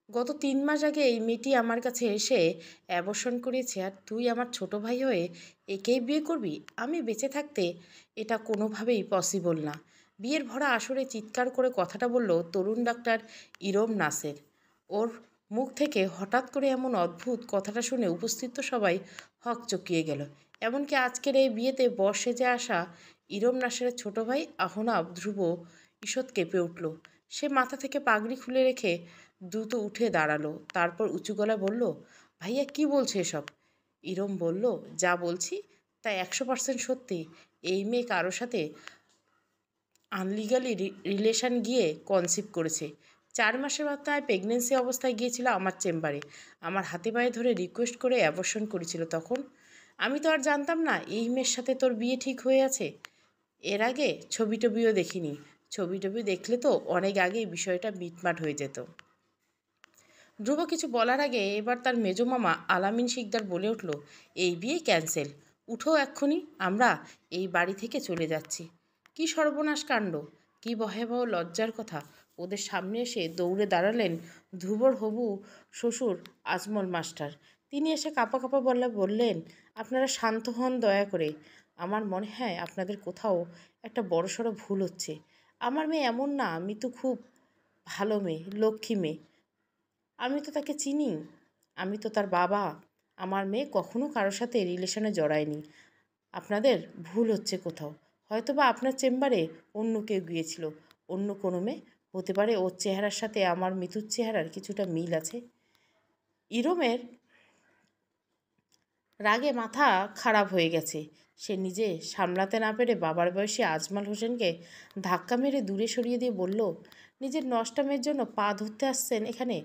গত ৩ মাস আগে এই মেয়েটি আমার কাছে এসে অ্যাবর্শন করিয়েছে, আর তুই আমার ছোট ভাই হয়ে একেই বিয়ে করবি? আমি বেঁচে থাকতে এটা কোনোভাবেই পসিবল না। বিয়ের ভরা আসরে চিৎকার করে কথাটা বলল তরুণ ডাক্তার ইরম নাসের। ওর মুখ থেকে হঠাৎ করে এমন অদ্ভুত কথাটা শুনে উপস্থিত সবাই হকচকিয়ে গেল। এমনকি আজকের এই বিয়েতে বর সেজে আসা ইরম নাসেরের ছোট ভাই আহনাব ধ্রুব ঈষৎ কেঁপে উঠল। সে মাথা থেকে পাগড়ি খুলে রেখে দ্রুত উঠে দাঁড়ালো, তারপর উঁচু গলায় বলল, ভাইয়া কি বলছে এসব? ইরম বলল, যা বলছি তা 100% সত্যি। এই মেয়ে কারোর সাথে আনলিগালি রিলেশন গিয়ে কনসিভ করেছে। 4 মাসের মাথায় প্রেগনেন্সি অবস্থায় গিয়েছিল আমার চেম্বারে, আমার হাতে পায়ে ধরে রিকোয়েস্ট করে অ্যাবর্শন করেছিল। তখন আমি তো আর জানতাম না এই মেয়ের সাথে তোর বিয়ে ঠিক হয়ে আছে। এর আগে ছবি টবিও দেখিনি। ছবি টবি দেখলে তো অনেক আগেই বিষয়টা মিটমাট হয়ে যেত। ধ্রুব কিছু বলার আগে এবার তার মেজো মামা আলামিন শিকদার বলে উঠল, এই বিয়ে ক্যান্সেল। উঠো এক্ষুনি, আমরা এই বাড়ি থেকে চলে যাচ্ছি। কি সর্বনাশ কাণ্ড, কি ভয়াবহ লজ্জার কথা! ওদের সামনে এসে দৌড়ে দাঁড়ালেন ধ্রুবর হবু শ্বশুর আজমল মাস্টার। তিনি এসে কাঁপা কাঁপা বললেন, আপনারা শান্ত হন দয়া করে। আমার মনে হয় আপনাদের কোথাও একটা বড়সড় ভুল হচ্ছে। আমার মেয়ে এমন না, মিতু খুব ভালো মেয়ে, লক্ষ্মী মেয়ে। আমি তো তাকে চিনি, আমি তো তার বাবা। আমার মেয়ে কখনো কারোর সাথে রিলেশনে জড়ায়নি। আপনাদের ভুল হচ্ছে কোথাও। হয়তোবা আপনার চেম্বারে অন্য কেউ গিয়েছিল, অন্য কোনো মেয়ে। হতে পারে ওর চেহারার সাথে আমার মিতুর চেহারার কিছুটা মিল আছে। ইরমের রাগে মাথা খারাপ হয়ে গেছে। সে নিজে সামলাতে না পেরে বাবার বয়সী আজমাল হোসেনকে ধাক্কা মেরে দূরে সরিয়ে দিয়ে বলল, নিজের নষ্টামের জন্য পা ধরতে আসছেন এখানে?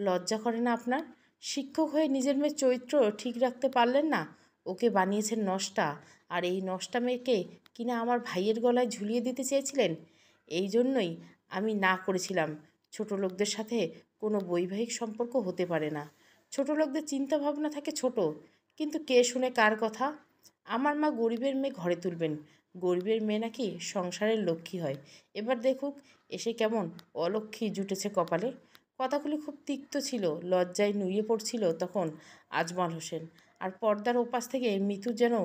লজ্জা করে না আপনার? শিক্ষক হয়ে নিজের মেয়ের চরিত্র ঠিক রাখতে পারলেন না, ওকে বানিয়েছেন নষ্টা। আর এই নষ্টা মেয়েকে কিনা আমার ভাইয়ের গলায় ঝুলিয়ে দিতে চেয়েছিলেন। এই জন্যই আমি না করেছিলাম। ছোট লোকদের সাথে কোনো বৈবাহিক সম্পর্ক হতে পারে না। ছোট লোকদের চিন্তা ভাবনা থাকে ছোট, কিন্তু কে শুনে কার কথা? আমার মা গরিবের মেয়ে ঘরে তুলবেন, গরিবের মেয়ে নাকি সংসারের লক্ষ্মী হয়। এবার দেখুক এসে কেমন অলক্ষ্মী জুটেছে কপালে। কথাগুলি খুব তিক্ত ছিল, লজ্জায় নুয়ে পড়ছিল তখন আজমল হোসেন। আর পর্দার ওপাশ থেকে মিতু যেন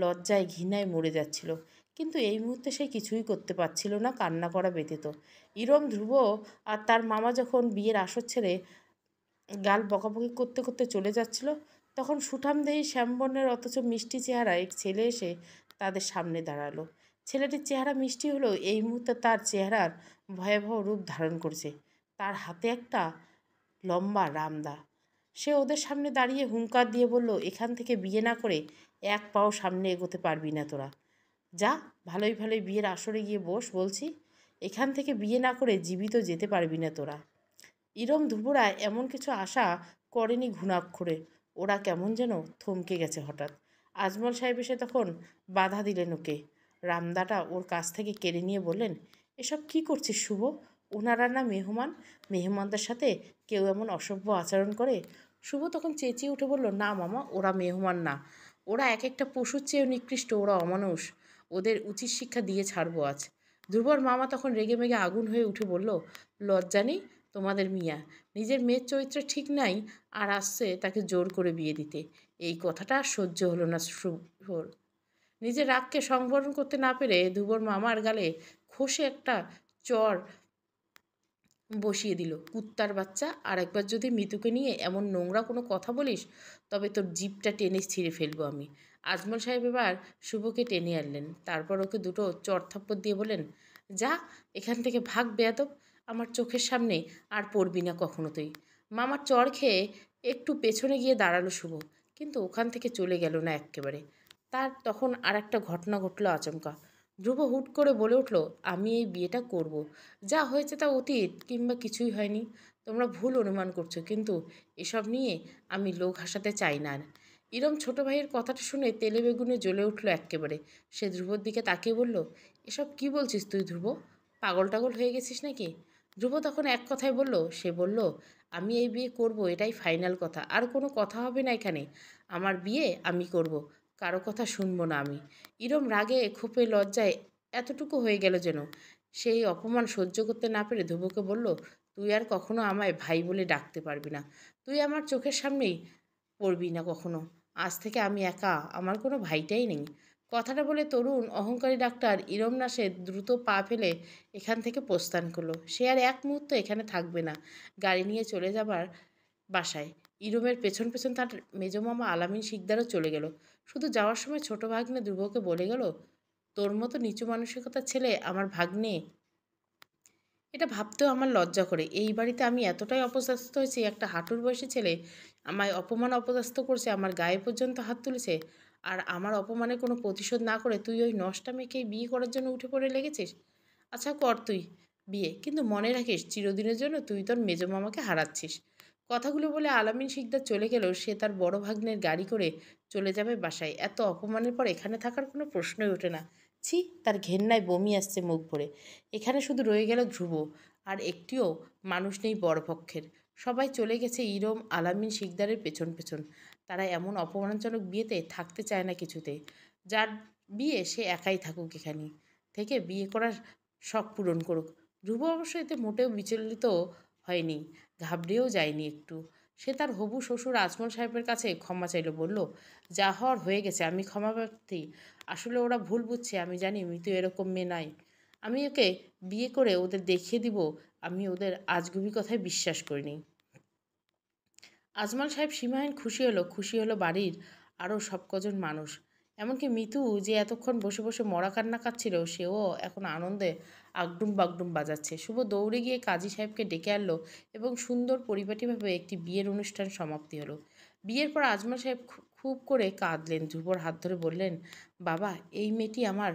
লজ্জায় ঘৃণায় মরে যাচ্ছিল, কিন্তু এই মুহূর্তে সে কিছুই করতে পারছিল না কান্না করা ব্যতীত। ইরম, ধ্রুব আর তার মামা যখন বিয়ের আসর ছেড়ে গাল বকাবকি করতে করতে চলে যাচ্ছিল, তখন সুঠামদেহী শ্যামবর্ণের অথচ মিষ্টি চেহারা এক ছেলে এসে তাদের সামনে দাঁড়ালো। ছেলেটির চেহারা মিষ্টি হলেও এই মুহূর্তে তার চেহারার ভয়াবহ রূপ ধারণ করছে। তার হাতে একটা লম্বা রামদা। সে ওদের সামনে দাঁড়িয়ে হুঙ্কার দিয়ে বলল, এখান থেকে বিয়ে না করে এক পাও সামনে এগোতে পারবি না তোরা। যা, ভালোই ভালোই বিয়ের আসরে গিয়ে বস বলছি। এখান থেকে বিয়ে না করে জীবিত যেতে পারবি না তোরা। ইরম ধ্রুবরা এমন কিছু আশা করেনি ঘুণাক্ষরে। ওরা কেমন যেন থমকে গেছে হঠাৎ। আজমল সাহেব এসে তখন বাধা দিলেন ওকে। রামদাটা ওর কাছ থেকে কেড়ে নিয়ে বললেন, এসব কি করছিস শুভ? ওনারা না মেহমান, মেহমানদের সাথে কেউ এমন অসভ্য আচরণ করে? শুভ তখন চেঁচিয়ে উঠে বলল, না মামা, ওরা মেহমান না। ওরা এক একটা পশুর চেয়েও নিকৃষ্ট, ওরা অমানুষ। ওদের উচিত শিক্ষা দিয়ে ছাড়বো আজ। ধ্রুবর মামা তখন রেগে আগুন হয়ে উঠে বলল, লজ্জা নেই তোমাদের মিয়া? নিজের মেয়ের চরিত্র ঠিক নাই আর আসছে তাকে জোর করে বিয়ে দিতে। এই কথাটা আর সহ্য হলো না শুভর। নিজের রাগকে সংবরণ করতে না পেরে ধ্রুবর মামার গালে খসে একটা চর বসিয়ে দিল। কুত্তার বাচ্চা, আর একবার যদি মিতুকে নিয়ে এমন নোংরা কোনো কথা বলিস তবে তোর জিভটা টেনে ছিঁড়ে ফেলবো আমি। আজমল সাহেব এবার শুভকে টেনে আনলেন, তারপর ওকে দুটো চড়থাপ্পড় দিয়ে বলেন, যা এখান থেকে ভাগ বেয়াদব, আমার চোখের সামনে আর পড়বি না কখনো তুই। মামার চড় খেয়ে একটু পেছনে গিয়ে দাঁড়ালো শুভ, কিন্তু ওখান থেকে চলে গেল না এক্কেবারে। তার তখন আর একটা ঘটনা ঘটলো আচমকা। ধ্রুব হুট করে বলে উঠল, আমি এই বিয়েটা করব। যা হয়েছে তা অতীত, কিংবা কিছুই হয়নি। তোমরা ভুল অনুমান করছো, কিন্তু এসব নিয়ে আমি লোক হাসাতে চাই না আর। ইরম ছোট ভাইয়ের কথাটা শুনে তেলে বেগুনে জ্বলে উঠল এক্কেবারে। সে ধ্রুবর দিকে তাকিয়ে বলল, এসব কি বলছিস তুই ধ্রুব? পাগল টাগল হয়ে গেছিস নাকি? ধ্রুব তখন এক কথায় বলল, সে বলল, আমি এই বিয়ে করব, এটাই ফাইনাল কথা, আর কোনো কথা হবে না এখানে। আমার বিয়ে আমি করব, কারো কথা শুনবো না আমি। ইরম রাগে ক্ষোভে লজ্জায় এতটুকু হয়ে গেল যেন। সেই অপমান সহ্য করতে না পেরে ধ্রুবকে বলল, তুই আর কখনো আমায় ভাই বলে ডাকতে পারবি না। তুই আমার চোখের সামনেই পড়বি না কখনো। আজ থেকে আমি একা, আমার কোনো ভাইটাই নেই। কথাটা বলে তরুণ অহংকারী ডাক্তার ইরম নাসের দ্রুত পা ফেলে এখান থেকে প্রস্থান করলো। সে আর এক মুহূর্ত এখানে থাকবে না, গাড়ি নিয়ে চলে যাবার বাসায়। ইরমের পেছন পেছন তার মেজমামা আলামিন শিকদারও চলে গেল। শুধু যাওয়ার সময় ছোট ভাগ্নে ধ্রুবকে বলে গেল, তোর মতো নিচু মানসিকতার ছেলে আমার ভাগ্নে। এটা ভাবতেও আমার লজ্জা করে। এই বাড়িতে আমি এতটাই অপদস্থ হয়েছি, একটা হাঁটুর বয়সী ছেলে আমায় অপমান অপদস্থ করছে, আমার গায়ে পর্যন্ত হাত তুলেছে। আর আমার অপমানের কোনো প্রতিশোধ না করে তুই ওই নষ্টা মেয়েকেই বিয়ে করার জন্য উঠে পড়ে লেগেছিস। আচ্ছা কর তুই বিয়ে, কিন্তু মনে রাখিস চিরদিনের জন্য তুই তোর মেজো মামাকে হারাচ্ছিস। কথাগুলো বলে আলামিন শিকদার চলে গেলেও সে তার বড় ভাগ্নের গাড়ি করে চলে যাবে বাসায়। এত অপমানের পর এখানে থাকার কোনো প্রশ্নই ওঠে না। ছি, তার ঘেন্নায় বমি আসছে মুখ ভরে। এখানে শুধু রয়ে গেল ধ্রুব, আর একটিও মানুষ নেই বরপক্ষের। সবাই চলে গেছে ইরম আলামিন শিকদারের পেছন পেছন। তারা এমন অপমানজনক বিয়েতে থাকতে চায় না কিছুতেই। যার বিয়ে সে একাই থাকুক এখানে থেকে, বিয়ে করার শখ পূরণ করুক। ধ্রুব অবশ্য এতে মোটেও বিচলিত হয়নি, ঘাবড়েও যায়নি একটু। সে তার হবু শ্বশুর আজমল সাহেবের কাছে ক্ষমা চাইল, বলল, যা হওয়ার হয়ে গেছে, আমি ক্ষমা প্রার্থী। আসলে ওরা ভুল বুঝছে, আমি জানি মৃত্যু এরকম মেয়ে নয়। আমি ওকে বিয়ে করে ওদের দেখিয়ে দিব আমি ওদের আজগুবি কথায় বিশ্বাস করিনি। আজমল সাহেব সীমাহীন খুশি হলো বাড়ির আরও সব কজন মানুষ। এমনকি মিতু, যে এতক্ষণ বসে বসে মরা কান্না কাচ্ছিল, সেও এখন আনন্দে আগডুম বাগডুম বাজাচ্ছে। শুভ দৌড়ে গিয়ে কাজী সাহেবকে ডেকে আনলো এবং সুন্দর পরিপাটিভাবে একটি বিয়ের অনুষ্ঠান সমাপ্তি হলো। বিয়ের পর আজমল সাহেব খুব করে কাঁদলেন, ধ্রুবর হাত ধরে বললেন, বাবা, এই মেয়েটি আমার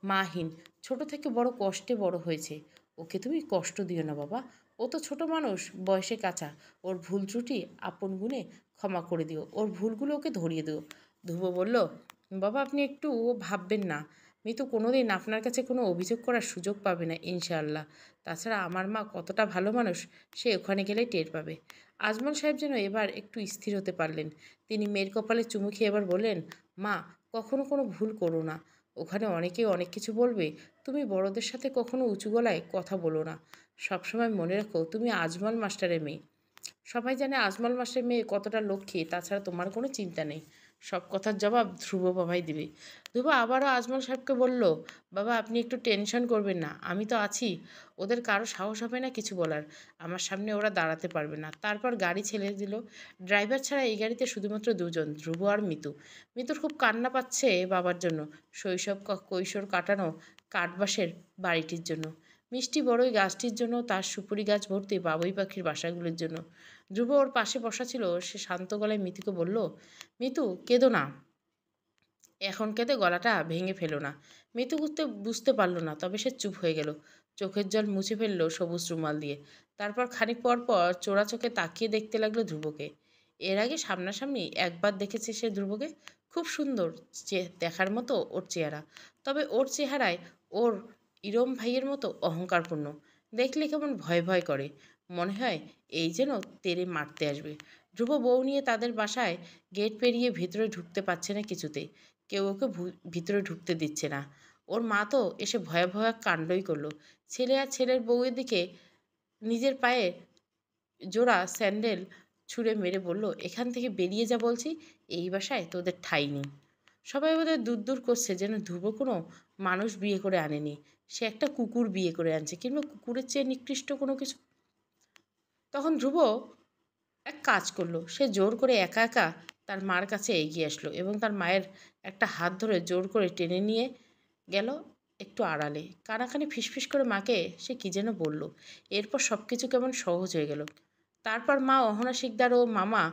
মাহীন, ছোট থেকে বড় কষ্টে বড় হয়েছে। ওকে তুমি কষ্ট দিও না বাবা, ও তো ছোট মানুষ, বয়সে কাঁচা। ওর ভুল ত্রুটি আপন গুণে ক্ষমা করে দিও, ওর ভুলগুলো ওকে ধরিয়ে দিও। ধ্রুব বলল, বাবা আপনি একটু ভাববেন না, মিতু কোনোদিন আপনার কাছে কোনো অভিযোগ করার সুযোগ পাবে না ইনশাআল্লাহ। তাছাড়া আমার মা কতটা ভালো মানুষ সে ওখানে গেলেই টের পাবে। আজমল সাহেব যেন এবার একটু স্থির হতে পারলেন। তিনি মেয়ের কপালে চুমু খেয়ে এবার বললেন, মা, কখনো কোনো ভুল করো না। ওখানে অনেকেই অনেক কিছু বলবে, তুমি বড়দের সাথে কখনো উঁচু গলায় কথা বলো না। সবসময় মনে রাখো তুমি আজমল মাস্টারের মেয়ে। সবাই জানে আজমল মাস্টারের মেয়ে কতটা লক্ষ্মী, তাছাড়া তোমার কোনো চিন্তা নেই। সব কথার জবাব ধ্রুব বাবাই দিবে। ধ্রুব আবারও আজমল সাহেবকে বলল, বাবা আপনি একটু টেনশন করবেন না, আমি তো আছি। ওদের কারো সাহস হবে না কিছু বলার, আমার সামনে ওরা দাঁড়াতে পারবে না। তারপর গাড়ি ছেড়ে দিল। ড্রাইভার ছাড়া এই গাড়িতে শুধুমাত্র দুজন, ধ্রুব আর মিতু। মিতুর খুব কান্না পাচ্ছে বাবার জন্য, শৈশব কৈশোর কাটানো কাঠবাসের বাড়িটির জন্য, মিষ্টি বড়ই গাছটির জন্য, তার সুপুরি গাছ ভর্তি বাবুই পাখির বাসাগুলির জন্য। ধ্রুব ওর পাশে বসা ছিল, সে শান্ত গলায় মিতুকে বলল, মিতু কেঁদো না, এখন কেঁদে গলাটা ভেঙে ফেলো না। মিতু বুঝতে পারল না, তবে সে চুপ হয়ে গেল, চোখের জল মুছে ফেললো সবুজ রুমাল দিয়ে। তারপর খানিক পর পর চোরা চোখে তাকিয়ে দেখতে লাগলো ধ্রুবকে। এর আগে সামনাসামনি একবার দেখেছে সে ধ্রুবকে, খুব সুন্দর দেখার মতো ওর চেহারা, তবে ওর চেহারায় ওর ইরম ভাইয়ের মতো অহংকারপূর্ণ। দেখলে কেমন ভয় ভয় করে, মনে হয় এই যেন তেড়ে মারতে আসবে। ধ্রুব বউ নিয়ে তাদের বাসায় গেট পেরিয়ে ভিতরে ঢুকতে পারছে না কিছুতেই। কেউ ওকে ভিতরে ঢুকতে দিচ্ছে না। ওর মা তো এসে ভয়াবহ এক কাণ্ডই করলো। ছেলে আর ছেলের বউয়ের দিকে নিজের পায়ে জোড়া স্যান্ডেল ছুঁড়ে মেরে বলল, এখান থেকে বেরিয়ে যা বলছি, এই বাসায় তোদের ঠাঁই নেই। সবাই ওদের দূর দূর করছে, যেন ধ্রুব কোনো মানুষ বিয়ে করে আনেনি, সে একটা কুকুর বিয়ে করে আনছে, কিংবা কুকুরের চেয়ে নিকৃষ্ট কোনো কিছু। তখন ধ্রুব এক কাজ করলো, সে জোর করে একা একা তার মার কাছে এগিয়ে আসলো এবং তার মায়ের একটা হাত ধরে জোর করে টেনে নিয়ে গেল একটু আড়ালে। কানাকানি ফিসফিস করে মাকে সে কী যেন বলল। এরপর সব কিছু কেমন সহজ হয়ে গেল। তারপর মা অহনা শিকদার ও মামা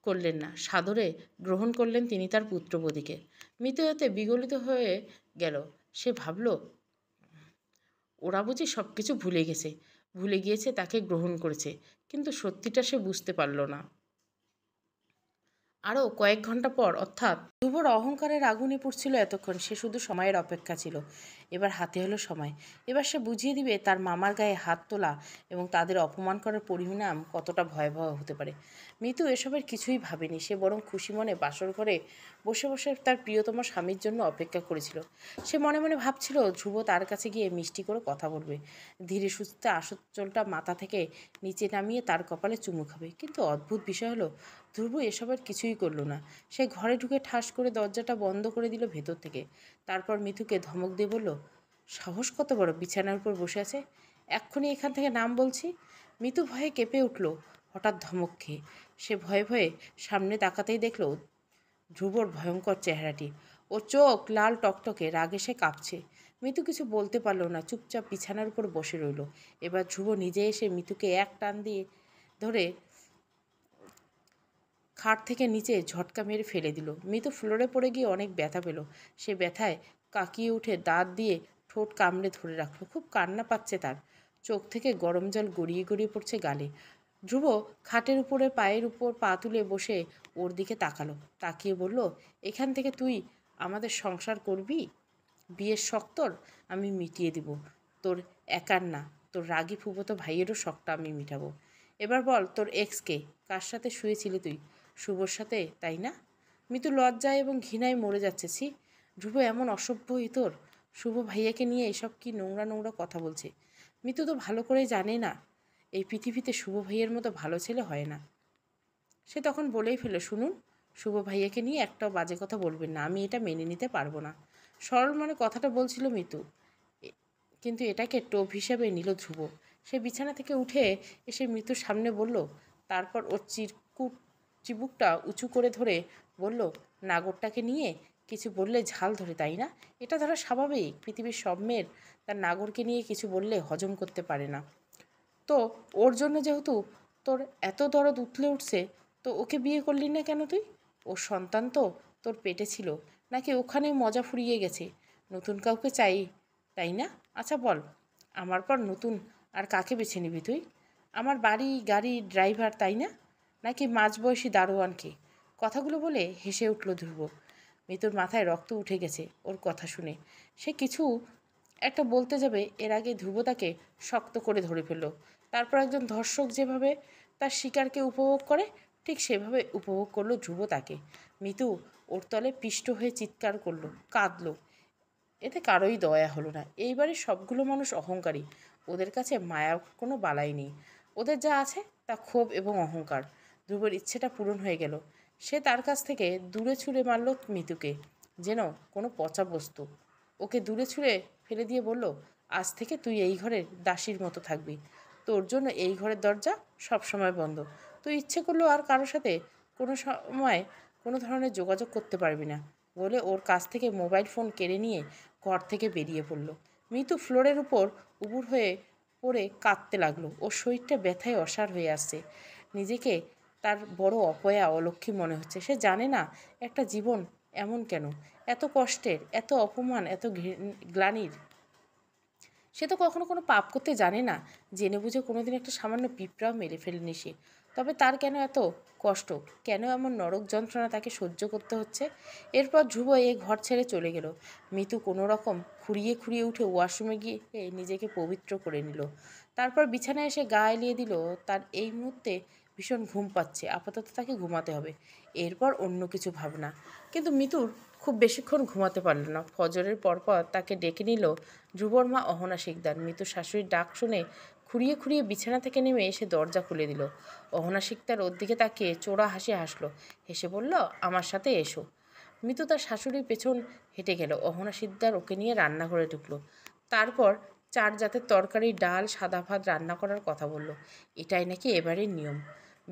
করলেন না, সাদরে গ্রহণ করলেন তিনি তার পুত্রবধূকে। মৃত্যু হতে বিগলিত হয়ে গেল। সে ভাবল, ওরা বুঝি সব কিছু ভুলে গিয়েছে, তাকে গ্রহণ করেছে, কিন্তু সত্যিটা সে বুঝতে পারল না। আরও কয়েক ঘন্টা পর, অর্থাৎ 2 ধ্রুবর অহংকারের আগুনে পড়ছিল এতক্ষণ, সে শুধু সময়ের অপেক্ষা ছিল। এবার হাতে হলো সময়। এবার সে বুঝিয়ে দিবে তার মামার গায়ে হাত তোলা এবং তাদের অপমান করার পরিণাম কতটা ভয়াবহ হতে পারে। মিতু এসবের কিছুই ভাবেনি, সে বরং খুশি মনে বাসর ঘরে বসে বসে তার প্রিয়তম স্বামীর জন্য অপেক্ষা করেছিল। সে মনে মনে ভাবছিল ধ্রুব তার কাছে গিয়ে মিষ্টি করে কথা বলবে, ধীরে সুস্থে আসচ্চলটা মাথা থেকে নিচে নামিয়ে তার কপালে চুমু খাবে। কিন্তু অদ্ভুত বিষয় হলো, ধ্রুব এসবের কিছুই করল না। সে ঘরে ঢুকে ঠাস করে দরজাটা বন্ধ করে দিল ভেতর থেকে। তারপর মিতুকে ধমক দিয়ে বলল, সাহস কত বড়, বিছানার উপর বসে আছে, এক্ষুনি এখান থেকে নাম বলছি। মিতু ভয়ে কেঁপে উঠল হঠাৎ ধমক খেয়ে। সে ভয়ে ভয়ে সামনে তাকাতেই দেখল ধ্রুবর ভয়ঙ্কর চেহারাটি। ওর চোখ লাল টকটকে, রাগে সে কাঁপছে। মিতু কিছু বলতে পারল না, চুপচাপ বিছানার উপর বসে রইল। এবার ধ্রুব নিজে এসে মিতুকে এক টান দিয়ে ধরে খাট থেকে নিচে ঝটকা মেরে ফেলে দিল। মিতু ফ্লোরে পড়ে গিয়ে অনেক ব্যথা পেল। সে ব্যথায় কাকিয়ে উঠে দাঁত দিয়ে ঠোঁট কামড়ে ধরে রাখলো। খুব কান্না পাচ্ছে তার, চোখ থেকে গরম জল গড়িয়ে গড়িয়ে পড়ছে গালে। ধ্রুব খাটের উপরে পায়ের উপর পা তুলে বসে ওর দিকে তাকালো, তাকিয়ে বলল, এখান থেকে তুই আমাদের সংসার করবি? বিয়ের শখ তোর আমি মিটিয়ে দিব, তোর একার না, তোর রাগী ফুফতো ভাইয়েরও শখটা আমি মিটাবো। এবার বল, তোর এক্সকে কার সাথে শুয়েছিলি তুই? শুভর সাথে, তাই না? মিতু লজ্জায় এবং ঘৃণায় মরে যাচ্ছে। ছি, ধ্রুব এমন অসভ্য তোর? শুভ ভাইয়াকে নিয়ে এসব কি নোংরা নোংরা কথা বলছে। মিতু তো ভালো করে জানে না এই পৃথিবীতে শুভ ভাইয়ের মতো ভালো ছেলে হয় না। সে তখন বলেই ফেলে, শুনুন, শুভ ভাইয়াকে নিয়ে একটাও বাজে কথা বলবেন না, আমি এটা মেনে নিতে পারবো না। সরল মনে কথাটা বলছিল মিতু, কিন্তু এটাকে টোপ হিসেবে নিল ধ্রুব। সে বিছানা থেকে উঠে এসে মৃত্যুর সামনে বলল, তারপর ওর চিবুকটা উঁচু করে ধরে বলল, নাগরটাকে নিয়ে কিছু বললে ঝাল ধরে, তাই না? এটা ধরা স্বাভাবিক, পৃথিবীর সব মেয়ের তার নাগরকে নিয়ে কিছু বললে হজম করতে পারে না। তো ওর জন্য যেহেতু তোর এত দরদ উতলে উঠছে, তো ওকে বিয়ে করলি না কেন তুই? ওর সন্তান তো তোর পেটে ছিল, নাকি ওখানেই মজা ফুরিয়ে গেছে? নতুন কাউকে চাই, তাই না? আচ্ছা বল, আমার পর নতুন আর কাকে বেছে নিবি তুই? আমার বাড়ি গাড়ি ড্রাইভার, তাই না? নাকি মাঝবয়সী দারোয়ানকে? কথাগুলো বলে হেসে উঠল ধ্রুব। মৃত্যুর মাথায় রক্ত উঠে গেছে ওর কথা শুনে। সে কিছু একটা বলতে যাবে, এর আগে ধ্রুব তাকে শক্ত করে ধরে ফেলল। তারপর একজন ধর্ষক যেভাবে তার শিকারকে উপভোগ করে, ঠিক সেভাবে উপভোগ করলো ধ্রুব তাকে। মিতু ওর তলে পিষ্ট হয়ে চিৎকার করলো, কাঁদলো। এতে কারোই দয়া হলো না। এইবারে সবগুলো মানুষ অহংকারী, ওদের কাছে মায়া কোনো বালাই নেই। ওদের যা আছে তা ক্ষোভ এবং অহংকার। ধ্রুবের ইচ্ছেটা পূরণ হয়ে গেল। সে তার কাছ থেকে দূরে ছুঁড়ে মারল মিতুকে, যেন কোনো পচা বস্তু। ওকে দূরে ছুঁড়ে ফেলে দিয়ে বলল, আজ থেকে তুই এই ঘরের দাসীর মতো থাকবি। তোর জন্য এই ঘরের দরজা সব সময় বন্ধ। তুই ইচ্ছে করলেও আর কারোর সাথে কোনো সময় কোনো ধরনের যোগাযোগ করতে পারবি না বলে ওর কাছ থেকে মোবাইল ফোন কেড়ে নিয়ে ঘর থেকে বেরিয়ে পড়ল। মিতু ফ্লোরের উপর উবুর হয়ে পড়ে কাঁদতে লাগলো। ওর শরীরটা ব্যথায় অসাড় হয়ে আসছে। নিজেকে তার বড় অপয়া, অলক্ষ্মী মনে হচ্ছে। সে জানে না একটা জীবন এমন কেন, এত কষ্টের, এত অপমান, এত গ্লানির। সে তো কখনো কোনো পাপ করতে জানে না, জেনে বুঝে কোনোদিন একটা সামান্য পিঁপড়াও মেরে ফেলেনি সে। তবে তার কেন এত কষ্ট, কেন এমন নরক যন্ত্রণা তাকে সহ্য করতে হচ্ছে? এরপর ধ্রুব এ ঘর ছেড়ে চলে গেল। মিতু কোনো রকম খুঁড়িয়ে খুঁড়িয়ে উঠে ওয়াশরুমে গিয়ে নিজেকে পবিত্র করে নিল। তারপর বিছানায় এসে গা এলিয়ে দিল। তার এই মুহূর্তে ভীষণ ঘুম পাচ্ছে, আপাতত তাকে ঘুমাতে হবে, এরপর অন্য কিছু ভাবনা। কিন্তু মিতুর খুব বেশিক্ষণ ঘুমাতে পারল না। ফজরের পরপর তাকে ডেকে নিল ধ্রুবর মা অহনা শিকদার। মিতুর শাশুড়ির ডাক শুনে খুঁড়িয়ে খুঁড়িয়ে বিছানা থেকে নেমে এসে দরজা খুলে দিল। অহনা শিকদার ওর দিকে তাকিয়ে চোরা হাসি হাসলো, হেসে বলল, আমার সাথে এসো। মিতু তার শাশুড়ির পেছন হেঁটে গেল। অহনা শিকদার ওকে নিয়ে রান্নাঘরে ঢুকলো। তারপর 4 জাতের তরকারি, ডাল, সাদা ভাত রান্না করার কথা বলল। এটাই নাকি এবারের নিয়ম।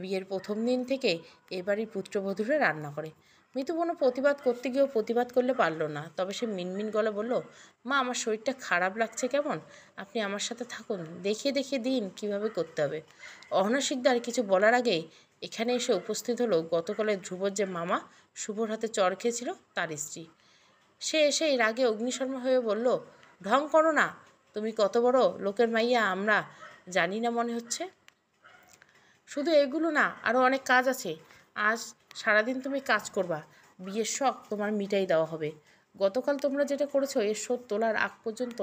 বিয়ের প্রথম দিন থেকে এবারই পুত্রবধূরা রান্না করে। মিতু কোনো প্রতিবাদ করতে গিয়েও প্রতিবাদ করলে পারল না। তবে সে মিনমিন গলা বলল, মা, আমার শরীরটা খারাপ লাগছে কেমন, আপনি আমার সাথে থাকুন, দেখিয়ে দেখিয়ে দিন কীভাবে করতে হবে। অহনা শিকদার কিছু বলার আগেই এখানে এসে উপস্থিত হলো গতকালের ধ্রুবর যে মামা শুভর হাতে চর খেয়েছিল তার স্ত্রী। সে এসেই রাগে অগ্নিশর্মা হয়ে বলল, ঢং করো না, তুমি কত বড় লোকের মাইয়া আমরা জানি না মনে হচ্ছে। শুধু এগুলো না, আরও অনেক কাজ আছে। আজ সারাদিন তুমি কাজ করবা, বিয়ের শখ তোমার মিটাই দেওয়া হবে। গতকাল তোমরা যেটা করেছো এর শোধ তোলার আগ পর্যন্ত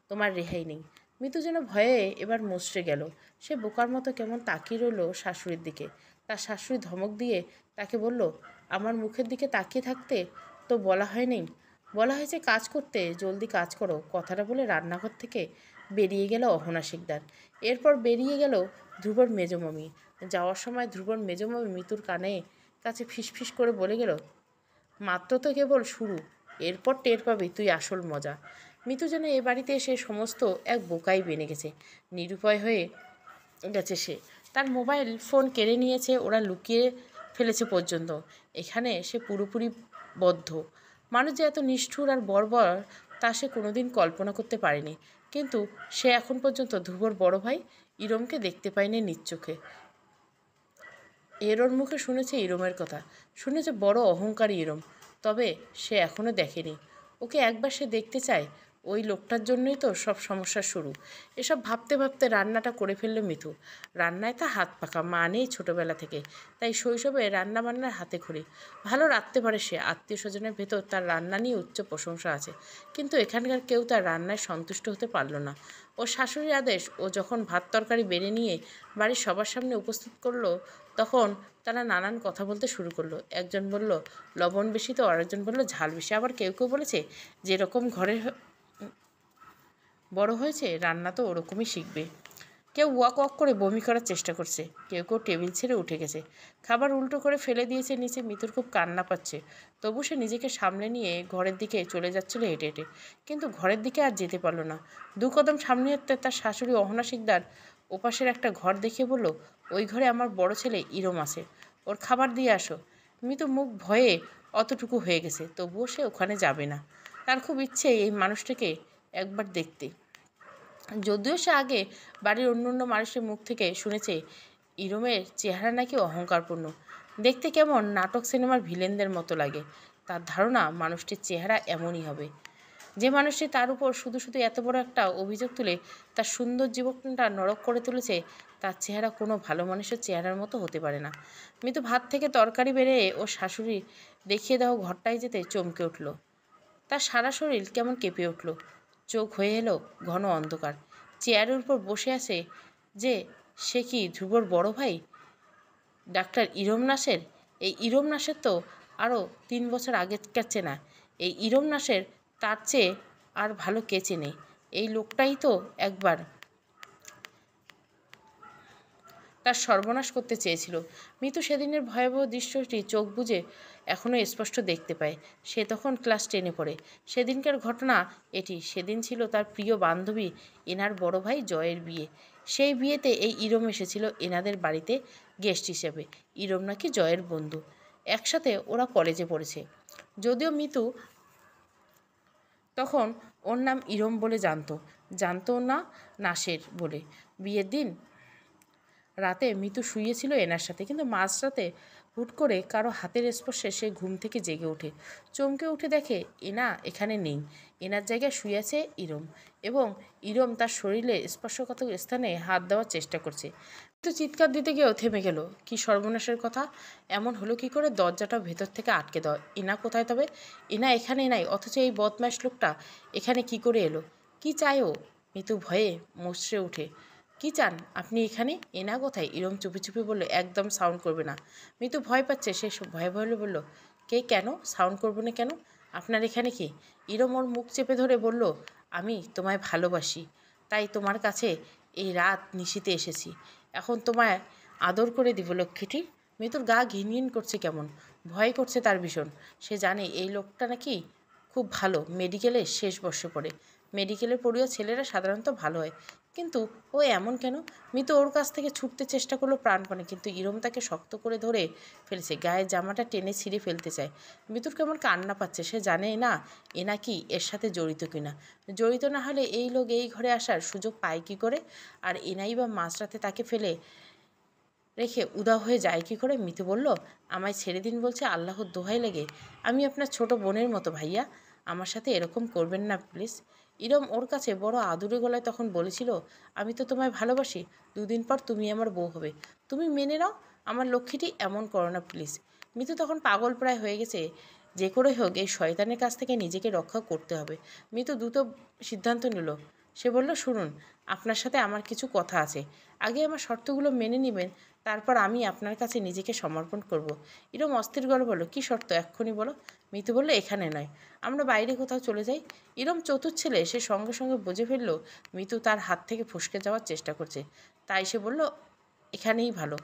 তোমার রেহাই নেই। মিতু যেন ভয়ে এবার মুচড়ে গেল। সে বোকার মতো কেমন তাকিয়ে রইল শাশুড়ির দিকে। তার শাশুড়ি ধমক দিয়ে তাকে বলল, আমার মুখের দিকে তাকিয়ে থাকতে তো বলা হয়নি। বলা হয়েছে কাজ করতে, জলদি কাজ করো। কথাটা বলে রান্নাঘর থেকে বেরিয়ে গেল অহনা শিকদার। এরপর বেরিয়ে গেল ধ্রুবর মেজমামি। যাওয়ার সময় ধ্রুবর মেজমামি মিতুর কানে কাছে ফিসফিস করে বলে গেল, মাত্র তো কেবল শুরু, এরপর টের পাবি তুই আসল মজা। মিতু যেন এ বাড়িতে এসে সমস্ত এক বোকাই বেনে গেছে। নিরুপায় হয়ে গেছে সে। তার মোবাইল ফোন কেড়ে নিয়েছে, ওরা লুকিয়ে ফেলেছে পর্যন্ত। এখানে সে পুরোপুরি বদ্ধ। মানুষ যে এত নিষ্ঠুর আর বর্বর তা সে কোনোদিন কল্পনা করতে পারেনি। কিন্তু সে এখন পর্যন্ত ধ্রুবর বড় ভাই ইরমকে দেখতে পায়নি নিজ চোখে। ওর মুখে শুনেছে ইরমের কথা, শুনেছে বড় অহংকারী ইরম, তবে সে এখনও দেখেনি। ওকে একবার সে দেখতে চায়। ওই লোকটার জন্যই তো সব সমস্যার শুরু। এসব ভাবতে ভাবতে রান্নাটা করে ফেলল মিতু। রান্নায় তা হাত পাকা, মা নেই ছোটোবেলা থেকে, তাই শৈশবে রান্না বান্নার হাতে খড়ি। ভালো রাঁধতে পারে সে। আত্মীয় স্বজনের ভেতর তার রান্না নিয়ে উচ্চ প্রশংসা আছে। কিন্তু এখানকার কেউ তার রান্নায় সন্তুষ্ট হতে পারল না। ওর শাশুড়ির আদেশ, ও যখন ভাত তরকারি বেড়ে নিয়ে বাড়ির সবার সামনে উপস্থিত করলো, তখন তারা নানান কথা বলতে শুরু করলো। একজন বলল লবণ বেশি, তো আরেকজন বলল ঝাল বেশি। আবার কেউ কেউ বলেছে যেরকম ঘরে বড় হয়েছে রান্না তো ওরকমই শিখবে। কেউ ওয়াক ওয়াক করে বমি করার চেষ্টা করছে, কেউ কেউ টেবিল ছেড়ে উঠে গেছে, খাবার উল্টো করে ফেলে দিয়েছে নিচে। মিতুর খুব কান্না পাচ্ছে, তবু সে নিজেকে সামলে নিয়ে ঘরের দিকে চলে যাচ্ছিল হেঁটে হেঁটে। কিন্তু ঘরের দিকে আর যেতে পারলো না। দু কদম সামনে হাঁটতে তার শাশুড়ি অহনা শিকদার ওপাশের একটা ঘর দেখিয়ে বলল, ওই ঘরে আমার বড় ছেলে ইরম আছে, ওর খাবার দিয়ে আসো। মিতু মুখ ভয়ে অতটুকু হয়ে গেছে, তবুও সে ওখানে যাবে না। তার খুব ইচ্ছে এই মানুষটাকে একবার দেখতে। যদিও সে আগে বাড়ির অন্য অন্য মানুষের মুখ থেকে শুনেছে ইরমের চেহারা নাকি অহংকারপূর্ণ, দেখতে কেমন নাটক সিনেমার ভিলেনদের মতো লাগে। তার ধারণা মানুষটির চেহারা এমনই হবে। যে মানুষটি তার উপর শুধু শুধু এত বড় একটা অভিযোগ তুলে তার সুন্দর জীবনটা নরক করে তুলেছে, তার চেহারা কোনো ভালো মানুষের চেহারার মতো হতে পারে না। মিতু ভাত থেকে তরকারি বেড়ে ও শাশুড়ি দেখিয়ে দাও ঘরটায় যেতে চমকে উঠল। তার সারা শরীর কেমন কেঁপে উঠল, চোখ হয়ে এলো ঘন অন্ধকার। চেয়ারের উপর বসে আছে যে, সে কি ধ্রুবর বড় ভাই ডাক্তার ইরম নাসের? এই ইরম নাসের তো আরও 3 বছর আগেকার চেনা। এই ইরম নাসের তার চেয়ে আর ভালো কে চেনে? এই লোকটাই তো একবার তার সর্বনাশ করতে চেয়েছিল। মিতু সেদিনের ভয়াবহ দৃশ্যটি চোখ বুজে এখনও স্পষ্ট দেখতে পায়। সে তখন ক্লাস 10-এ পড়ে। সেদিনকার ঘটনা এটি। সেদিন ছিল তার প্রিয় বান্ধবী এনার বড় ভাই জয়ের বিয়ে। সেই বিয়েতে এই ইরম এসেছিল এনাদের বাড়িতে গেস্ট হিসেবে। ইরম নাকি জয়ের বন্ধু। একসাথে ওরা কলেজে পড়েছে। যদিও মিতু তখন ওর নাম ইরম বলে জানতো না নাসের বলে। বিয়ের দিন রাতে মিতু শুয়েছিল এনার সাথে, কিন্তু মাঝরাতে হুট করে কারো হাতের স্পর্শে সে ঘুম থেকে জেগে ওঠে। চমকে উঠে দেখে এনা এখানে নেই। এনার জায়গায় শুয়ে আছে ইরম, এবং ইরম তার শরীরে স্পর্শকাতর স্থানে হাত দেওয়ার চেষ্টা করছে। কিন্তু চিৎকার দিতে গিয়েও থেমে গেল। কি সর্বনাশের কথা! এমন হলো কি করে? দরজাটা ভেতর থেকে আটকে দেওয়া। এনা কোথায় তবে? এনা এখানে নাই, অথচ এই বদমাইশ লোকটা এখানে কি করে এলো? কি চায় ও? মিতু ভয়ে মুচড়ে উঠে। কি চান আপনি এখানে? এনা কোথায়? ইরম চুপি চুপি বলল, একদম সাউন্ড করবে না। মিতু ভয় পাচ্ছে, সে ভয়ে ভয়ে বলল, কে? কেন সাউন্ড করবো না কেন? আপনার এখানে কি? ইরম ওর মুখ চেপে ধরে বলল, আমি তোমায় ভালোবাসি, তাই তোমার কাছে এই রাত নিশীতে এসেছি। এখন তোমায় আদর করে দিব লক্ষ্মীটি। মিতুর গা ঘিনঘিন করছে কেমন, ভয় করছে তার ভীষণ। সে জানে এই লোকটা নাকি খুব ভালো, মেডিকেলে শেষ বর্ষে পড়ে। মেডিকেলের পড়ুয়া ছেলেরা সাধারণত ভালো হয়, কিন্তু ও এমন কেন? মিতু ওর কাছ থেকে ছুটতে চেষ্টা করলো প্রাণপণে, কিন্তু ইরম তাকে শক্ত করে ধরে ফেলেছে। গায়ের জামাটা টেনে ছিঁড়ে ফেলতে চায়। মিতুর কেমন কান্না পাচ্ছে। সে জানে না এ নাকি এর সাথে জড়িত কিনা। জড়িত না হলে এই লোক এই ঘরে আসার সুযোগ পায় কী করে? আর এনাই বা মাঝরাতে তাকে ফেলে রেখে উধাও হয়ে যায় কী করে? মিতু বলল, আমায় ছেড়ে দিন বলছে, আল্লাহর দোহাই লেগে। আমি আপনার ছোট বোনের মতো ভাইয়া, আমার সাথে এরকম করবেন না প্লিজ। ইরম ওর কাছে বড় আদুরে গলায় তখন বলেছিল, আমি তো তোমায় ভালোবাসি, 2 দিন পর তুমি আমার বউ হবে, তুমি মেনে নাও। আমার লক্ষ্মীটি, এমন করো না প্লিজ। মিতু তখন পাগল প্রায় হয়ে গেছে। যে করে হোক এই শয়তানের কাছ থেকে নিজেকে রক্ষা করতে হবে। মিতু দ্রুত সিদ্ধান্ত নিল। সে বলল, শুনুন, আপনার সাথে আমার কিছু কথা আছে। আগে আমার শর্তগুলো মেনে নেবেন, তারপর আমি আপনার কাছে নিজেকে সমর্পণ করব। ইরম অস্থির গলা বলল, কী শর্ত, এক্ষুনি বলো। মিতু বলল, এখানে নয়, আমরা বাইরে কোথাও চলে যাই। ইরম চতুর ছেলে, সে সঙ্গে সঙ্গে বুঝে ফেলল মিতু তার হাত থেকে ফসকে যাওয়ার চেষ্টা করছে। তাই সে বলল, এখানেই ভালো,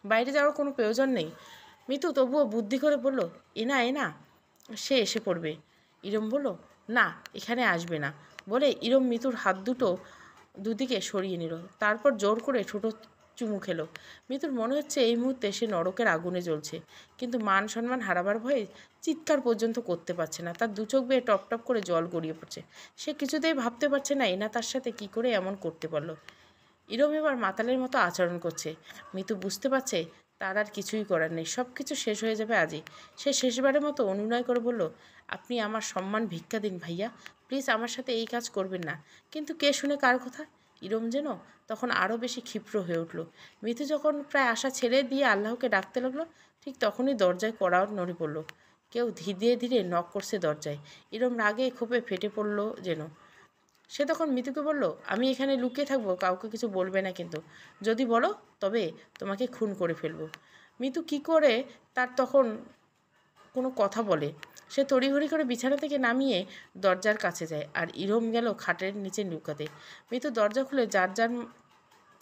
বাইরে যাওয়ার কোনো প্রয়োজন নেই। মিতু তবুও বুদ্ধি করে বলল, এনা এনা সে এসে পড়বে। ইরম বলল, না, এখানে আসবে না। বলে ইরম মিতুর হাত দুদিকে সরিয়ে নিল, তারপর জোর করে ছোটো চুমু খেলো। মিতুর মনে হচ্ছে এই মুহূর্তে সে নরকের আগুনে জ্বলছে, কিন্তু মান সম্মান হারাবার ভয়ে চিৎকার পর্যন্ত করতে পারছে না। তার দু চোখ বেয়ে টপ টপ করে জল গড়িয়ে পড়ছে। সে কিছুতেই ভাবতে পারছে না এনা তার সাথে কি করে এমন করতে পারলো। ইরম এবার মাতালের মতো আচরণ করছে। মিতু বুঝতে পারছে তার আর কিছুই করার নেই, সব কিছু শেষ হয়ে যাবে আজই। সে শেষবারের মতো অনুনয় করে বলল, আপনি আমার সম্মান ভিক্ষা দিন ভাইয়া, প্লিজ আমার সাথে এই কাজ করবেন না। কিন্তু কে শুনে কার কথা? ইরম যেন তখন আরও বেশি ক্ষিপ্র হয়ে উঠল। মিতু যখন প্রায় আশা ছেড়ে দিয়ে আল্লাহকে ডাকতে লাগলো, ঠিক তখনই দরজায় কড়া নড়ে পড়ল। কেউ ধীরে ধীরে নক করছে দরজায়। ইরম রাগে ক্ষোভে ফেটে পড়ল যেন। সে তখন মিতুকে বলল, আমি এখানে লুকিয়ে থাকবো, কাউকে কিছু বলবে না, কিন্তু যদি বলো তবে তোমাকে খুন করে ফেলবো। মিতু কি করে তার তখন কোনো কথা বলে। সে তড়িঘড়ি করে বিছানা থেকে নামিয়ে দরজার কাছে যায়, আর ইরম গেল খাটের নিচে লুকাতে। মিতু দরজা খুলে যার যার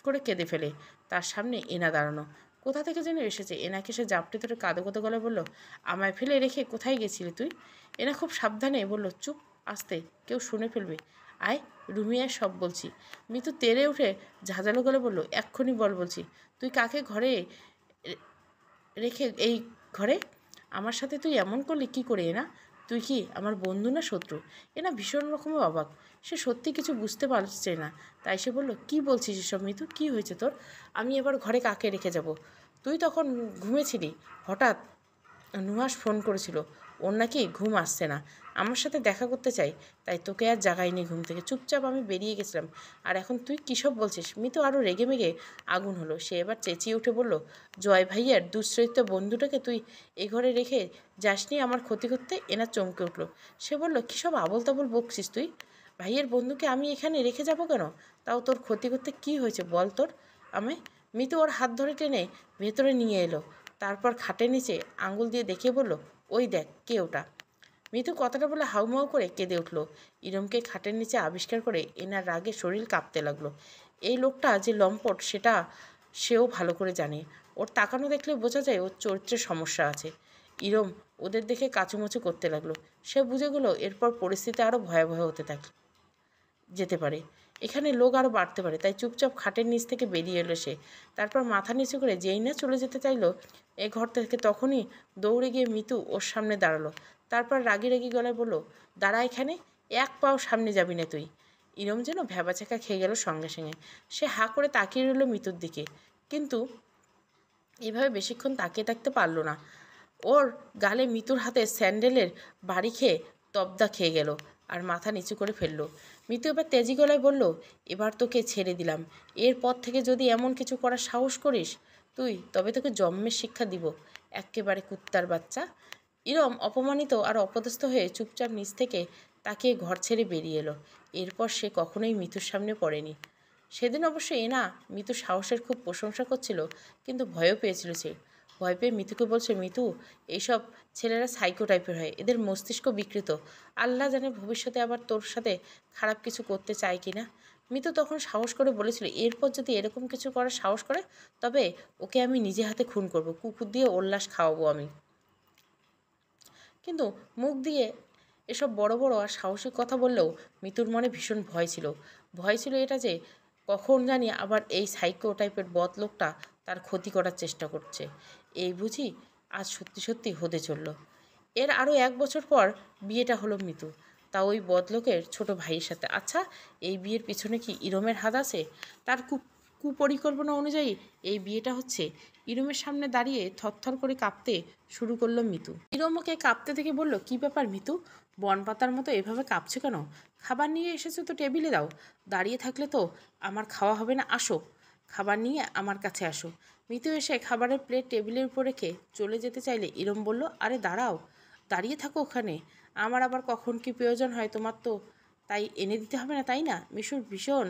করে কেঁদে ফেলে। তার সামনে এনা দাঁড়ানো। কোথা থেকে যেন এসেছে। এনাকে সে জাপটে ধরে কাঁদো কাঁদো গলায় বলল, আমায় ফেলে রেখে কোথায় গেছিলি তুই? এনা খুব সাবধানে বলল, চুপ, আস্তে, কেউ শুনে ফেলবে। আয়, রুমে আয়, সব বলছি। মিতু তেড়ে উঠে ঝাঁঝালো গলে বলল, এক্ষুনি বল বলছি। তুই কাকে ঘরে রেখে এই ঘরে? আমার সাথে তুই এমন করলি কি করে এনা? তুই কি আমার বন্ধু না শত্রু? এনা ভীষণ রকমের অবাক। সে সত্যি কিছু বুঝতে পারছে না। তাই সে বলল, কি বলছিস এসব মিতু? কি হয়েছে তোর? আমি এবার ঘরে কাকে রেখে যাব? তুই তখন ঘুমেছিলি, হঠাৎ নুহাস ফোন করেছিল, ওর নাকি ঘুম আসছে না, আমার সাথে দেখা করতে চাই, তাই তোকে আর জাগাইনি ঘুম থেকে, চুপচাপ আমি বেরিয়ে গেছিলাম। আর এখন তুই কী সব বলছিস? মিতু আরও রেগে মেগে আগুন হলো। সে এবার চেঁচিয়ে উঠে বলল, জয় ভাইয়ার দুশ্চরিত্র বন্ধুটাকে তুই এ ঘরে রেখে যাসনি আমার ক্ষতি করতে? এনার চমকে উঠল। সে বলল, কী সব আবল তাবল বকছিস তুই? ভাইয়ের বন্ধুকে আমি এখানে রেখে যাব কেন? তাও তোর ক্ষতি করতে কী হয়েছে বল তোর? আমি মিতু ওর হাত ধরে টেনে ভেতরে নিয়ে এলো, তারপর খাটের নিচে আঙুল দিয়ে দেখিয়ে বলল, ওই দেখ, কে ওটা? মিতু কথাটা বলে হাউমাউ করে কেঁদে উঠল। ইরমকে খাটের নিচে আবিষ্কার করে এনার রাগে শরীর কাঁপতে লাগলো। এই লোকটা যে লম্পট সেটা সেও ভালো করে জানে। ওর তাকানো দেখলে বোঝা যায় ওর চরিত্রের সমস্যা আছে। ইরম ওদের দেখে কাচুমুচু করতে লাগলো। সে বুঝে গেল এরপর পরিস্থিতি আরও ভয়াবহ হতে যেতে পারে, এখানে লোক আরও বাড়তে পারে। তাই চুপচাপ খাটের নিচ থেকে বেরিয়ে এলো সে। তারপর মাথা নিচু করে যেই না চলে যেতে চাইলো এ ঘর থেকে, তখনই দৌড়ে গিয়ে মিতু ওর সামনে দাঁড়ালো। তারপর রাগি রাগি গলায় বলল, দাঁড়া এখানে, এক পাও সামনে যাবি না তুই। ইরম যেন ভ্যাবাচাকা খেয়ে গেল সঙ্গে সঙ্গে। সে হাঁ করে তাকিয়ে রইল মিতুর দিকে, কিন্তু এভাবে বেশিক্ষণ তাকিয়ে থাকতে পারল না। ওর গালে মিতুর হাতে স্যান্ডেলের বাড়ি খেয়ে তবদা খেয়ে গেল, আর মাথা নিচু করে ফেলল। মিতু এবার তেজি গলায় বলল, এবার তোকে ছেড়ে দিলাম, এরপর থেকে যদি এমন কিছু করার সাহস করিস তুই, তবে তোকে জন্মের শিক্ষা দিব, এক্কেবারে কুত্তার বাচ্চা। ইরম অপমানিত আর অপদস্থ হয়ে চুপচাপ নিচ থেকে তাকে ঘর ছেড়ে বেরিয়ে এলো। এরপর সে কখনোই মিতুর সামনে পড়েনি। সেদিন অবশ্য এনা মিতুর সাহসের খুব প্রশংসা করছিল, কিন্তু ভয়ও পেয়েছিল সে। ভয় পেয়ে মিতুকে বলছে, মিতু, এইসব ছেলেরা সাইকো টাইপের হয়, এদের মস্তিষ্ক বিকৃত, আল্লাহ জানে ভবিষ্যতে আবার তোর সাথে খারাপ কিছু করতে চায় কি না। মিতু তখন সাহস করে বলেছিল, এরপর যদি এরকম কিছু করার সাহস করে তবে ওকে আমি নিজে হাতে খুন করব, কুকুর দিয়ে উল্লাস খাওয়াবো আমি। কিন্তু মুখ দিয়ে এসব বড় বড় আর সাহসিক কথা বললেও মিতুর মনে ভীষণ ভয় ছিল। ভয় ছিল এটা যে কখন জানি আবার এই সাইকো টাইপের বদ লোকটা তার ক্ষতি করার চেষ্টা করছে। এই বুঝি আজ সত্যি সত্যি হতে চলল। এর আরও 1 বছর পর বিয়েটা হলো মিতু, তা ওই বদলোকের ছোট ভাইয়ের সাথে। আচ্ছা, এই বিয়ের পিছনে কি ইরমের হাত আছে? তার কুপরিকল্পনা অনুযায়ী এই বিয়েটা হচ্ছে। ইরমের সামনে দাঁড়িয়ে থরথর করে কাঁপতে শুরু করলো মিতু। ইরম ওকে কাঁপতে দেখে বলল, কি ব্যাপার মিতু, বনপাতার মতো এভাবে কাঁপছে কেন? খাবার নিয়ে এসেছো তো টেবিলে দাও, দাঁড়িয়ে থাকলে তো আমার খাওয়া হবে না, আসো খাবার নিয়ে আমার কাছে আসো। মিতু এসে খাবারের প্লেট টেবিলের উপর রেখে চলে যেতে চাইলে ইরম বলল, আরে দাঁড়াও, দাঁড়িয়ে থাকো ওখানে, আমার আবার কখন কি প্রয়োজন হয় তোমার তো তাই এনে দিতে হবে না, তাই না? মিশুর ভীষণ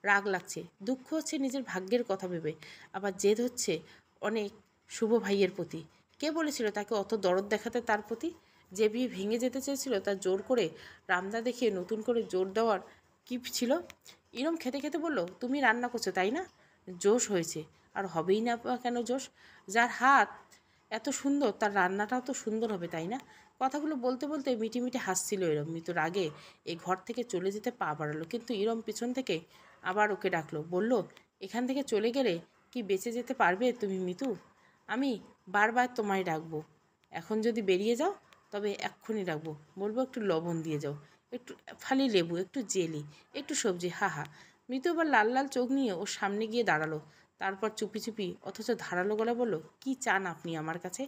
রাগ লাগছে, দুঃখ হচ্ছে নিজের ভাগ্যের কথা ভেবে, আবার জেদ হচ্ছে অনেক শুভ ভাইয়ের প্রতি। কে বলেছিল তাকে অত দরদ দেখাতে তার প্রতি? যে বিয়ে ভেঙে যেতে চেয়েছিল তার জোর করে রামদা দেখিয়ে নতুন করে জোর দেওয়ার কি ছিল? ইরম খেতে খেতে বলল, তুমি রান্না করছো তাই না? জোশ হয়েছে, আর হবেই না বা কেন জোশ? যার হাত এত সুন্দর তার রান্নাটাও তো সুন্দর হবে, তাই না? কথাগুলো বলতে বলতে মিটিমিটি হাসছিল ইরম। মৃত্যুর আগে এই ঘর থেকে চলে যেতে পা বাড়ালো, কিন্তু ইরম পিছন থেকে আবার ওকে ডাকলো, বলল, এখান থেকে চলে গেলে কি বেঁচে যেতে পারবে তুমি মিতু? আমি বারবার তোমায় ডাকবো, এখন যদি বেরিয়ে যাও তবে এক্ষুনি ডাকবো, বলবো একটু লবণ দিয়ে যাও, একটু ফালি লেবু, একটু জেলি, একটু সবজি, হা হা। মৃত্যু আবার লাল লাল চোখ নিয়ে ওর সামনে গিয়ে দাঁড়ালো, তারপর চুপি চুপি অথচ ধারালো গলা বলল, কি চান আপনি আমার কাছে?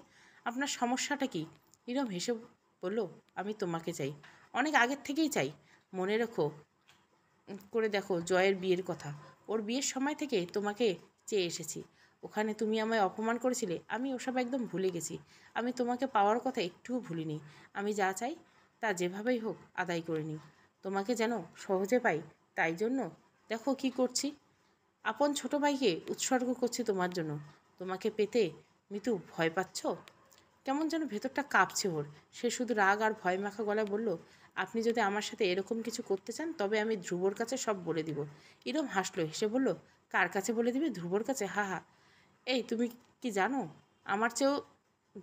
আপনার সমস্যাটা কি? ইরম হেসে বলল, আমি তোমাকে চাই, অনেক আগের থেকেই চাই। মনে রেখো করে দেখো জয়ের বিয়ের কথা, ওর বিয়ের সময় থেকে তোমাকে চেয়ে এসেছি। ওখানে তুমি আমায় অপমান করেছিলে, আমি ওসব একদম ভুলে গেছি। আমি তোমাকে পাওয়ার কথা একটুও ভুলিনি। আমি যা চাই তা যেভাবেই হোক আদায় করে নিই, তোমাকে যেন সহজে পাই। তাই জন্য দেখো কি করছি, আপন ছোট ভাইকে উৎসর্গ করছি তোমার জন্য। তোমাকে পেতে মিতু ভয় পাচ্ছ? কেমন যেন ভেতরটা কাঁপছে ওর। সে শুধু রাগ আর ভয় মাখা গলায় বলল, আপনি যদি আমার সাথে এরকম কিছু করতে চান তবে আমি ধ্রুবর কাছে সব বলে দিব। ইরম হাসলো, হেসে বলল, কার কাছে বলে দিবে? ধ্রুবর কাছে? হা হা। এই তুমি কি জানো আমার চেয়েও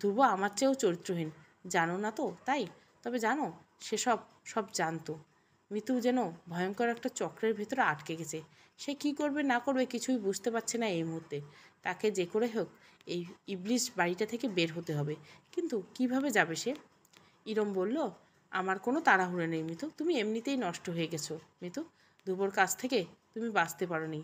ধ্রুব আমার চেয়েও চরিত্রহীন? জানো না তো তাই? তবে জানো, সেসব সব জানতো। মিতু যেন ভয়ঙ্কর একটা চক্রের ভেতরে আটকে গেছে। সে কি করবে না করবে কিছুই বুঝতে পারছে না এই মুহূর্তে। তাকে যে করে হোক এই ইবলিশ বাড়িটা থেকে বের হতে হবে, কিন্তু কিভাবে যাবে সে? ইরম বলল, আমার কোনো তাড়াহুড়ো নেই মিতু, তুমি এমনিতেই নষ্ট হয়ে গেছো মিতু। ধ্রুবর কাছ থেকে তুমি বাঁচতে পারোনি,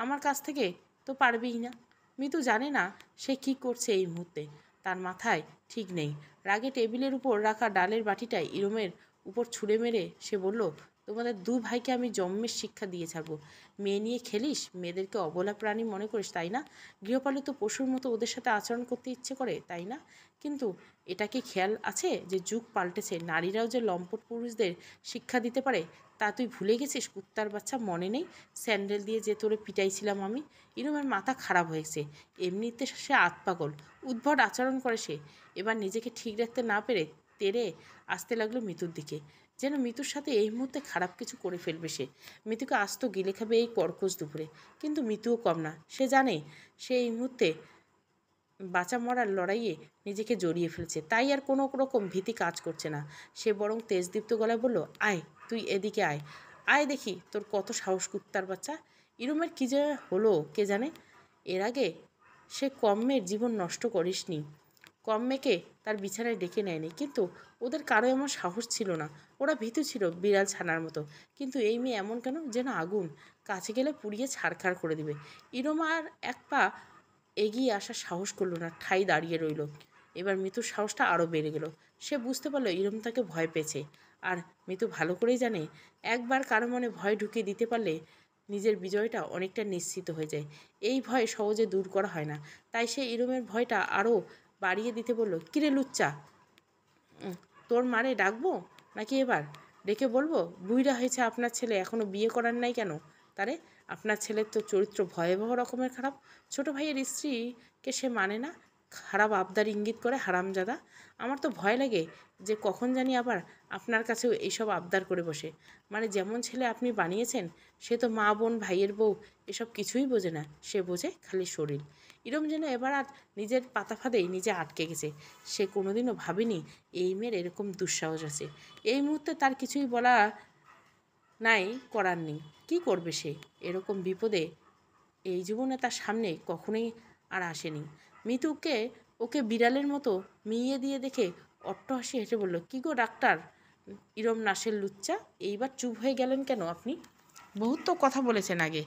আমার কাছ থেকে তো পারবেই না। মিতু জানে না সে কি করছে এই মুহূর্তে, তার মাথায় ঠিক নেই। রাগে টেবিলের উপর রাখা ডালের বাটিটায় ইরমের উপর ছুঁড়ে মেরে সে বলল, তোমাদের দু ভাইকে আমি জন্মের শিক্ষা দিয়ে ছাড়বো। মেয়ে নিয়ে খেলিস, মেয়েদেরকে অবলা প্রাণী মনে করিস, তাই না? গৃহপালিত পশুর মতো ওদের সাথে আচরণ করতে ইচ্ছে করে, তাই না? কিন্তু এটা কি খেয়াল আছে যে যুগ পাল্টেছে, নারীরাও যে লম্পট পুরুষদের শিক্ষা দিতে পারে? তা তুই ভুলে গেছিস কুত্তার বাচ্চা? মনে নেই স্যান্ডেল দিয়ে যে তোরে পিটাইছিলাম আমি? ইরমের মাথা খারাপ হয়েছে, এমনিতে সে আতপাগল, উদ্ভট আচরণ করে সে। এবার নিজেকে ঠিক রাখতে না পেরে তেড়ে আসতে লাগলো মিতুর দিকে, যেন মিতুর সাথে এই মুহূর্তে খারাপ কিছু করে ফেলবে সে। মিতুকে আস্ত গিলে খাবে এই কর্কশ দুপুরে। কিন্তু মিতুও কম না, সে জানে সে এই মুহূর্তে বাঁচা মরার লড়াইয়ে নিজেকে জড়িয়ে ফেলছে, তাই আর কোনো রকম ভীতি কাজ করছে না। সে বরং তেজদীপ্ত গলায় বলল, আয় তুই এদিকে আয়, আয় দেখি তোর কত সাহস কুত্তার বাচ্চা। ইরমের কী যে হলো কে জানে। এর আগে সে কম মেয়ের জীবন নষ্ট করিসনি, কম মেয়েকে তার বিছানায় ডেকে নেয়নি, কিন্তু ওদের কারো এমন সাহস ছিল না। ওরা ভীতু ছিল বিড়াল ছানার মতো। কিন্তু এই মেয়ে এমন কেন, যেন আগুন, কাছে গেলে পুড়িয়ে ছাড়খাড় করে দিবে। ইরম আর এক পা এগিয়ে আসার সাহস করলো না, ঠাই দাঁড়িয়ে রইল। এবার মিতুর সাহসটা আরও বেড়ে গেল। সে বুঝতে পারলো ইরম তাকে ভয় পেয়েছে, আর মিতু ভালো করেই জানে একবার কারো মনে ভয় ঢুকিয়ে দিতে পারলে নিজের বিজয়টা অনেকটা নিশ্চিত হয়ে যায়। এই ভয় সহজে দূর করা হয় না। তাই সে ইরমের ভয়টা আরও বাড়িয়ে দিতে বলল, কিরে লুচ্চা, তোর মারে ডাকবো নাকি এবার? ডেকে বলবো, বুইড়া হয়েছে আপনার ছেলে, এখনও বিয়ে করার নাই কেন? তারে আপনার ছেলের তো চরিত্র ভয়াবহ রকমের খারাপ। ছোট ভাইয়ের স্ত্রীকে সে মানে না, খারাপ আবদার ইঙ্গিত করে, হারামজাদা। আমার তো ভয় লাগে যে কখন জানি আবার আপনার কাছেও এইসব আবদার করে বসে। মানে যেমন ছেলে আপনি বানিয়েছেন, সে তো মা বোন ভাইয়ের বউ এসব কিছুই বোঝে না, সে বোঝে খালি শরীর। ইরম যেন এবার আর নিজের পাতা ফাঁদেই নিজে আটকে গেছে। সে কোনোদিনও ভাবেনি এই মেয়ের এরকম দুঃসাহস আছে। এই মুহূর্তে তার কিছুই বলা নাই, করার নেই। কী করবে সে এরকম বিপদে? এই জীবনে তার সামনে কখনোই আর আসেনি। মিতুকে ওকে বিড়ালের মতো মিইয়ে দিয়ে দেখে অট্টহাসি হেসে বলল, কী গো ডাক্তার ইরম নাসের লুচ্চা, এইবার চুপ হয়ে গেলেন কেন আপনি? বহুত তো কথা বলেছেন আগে,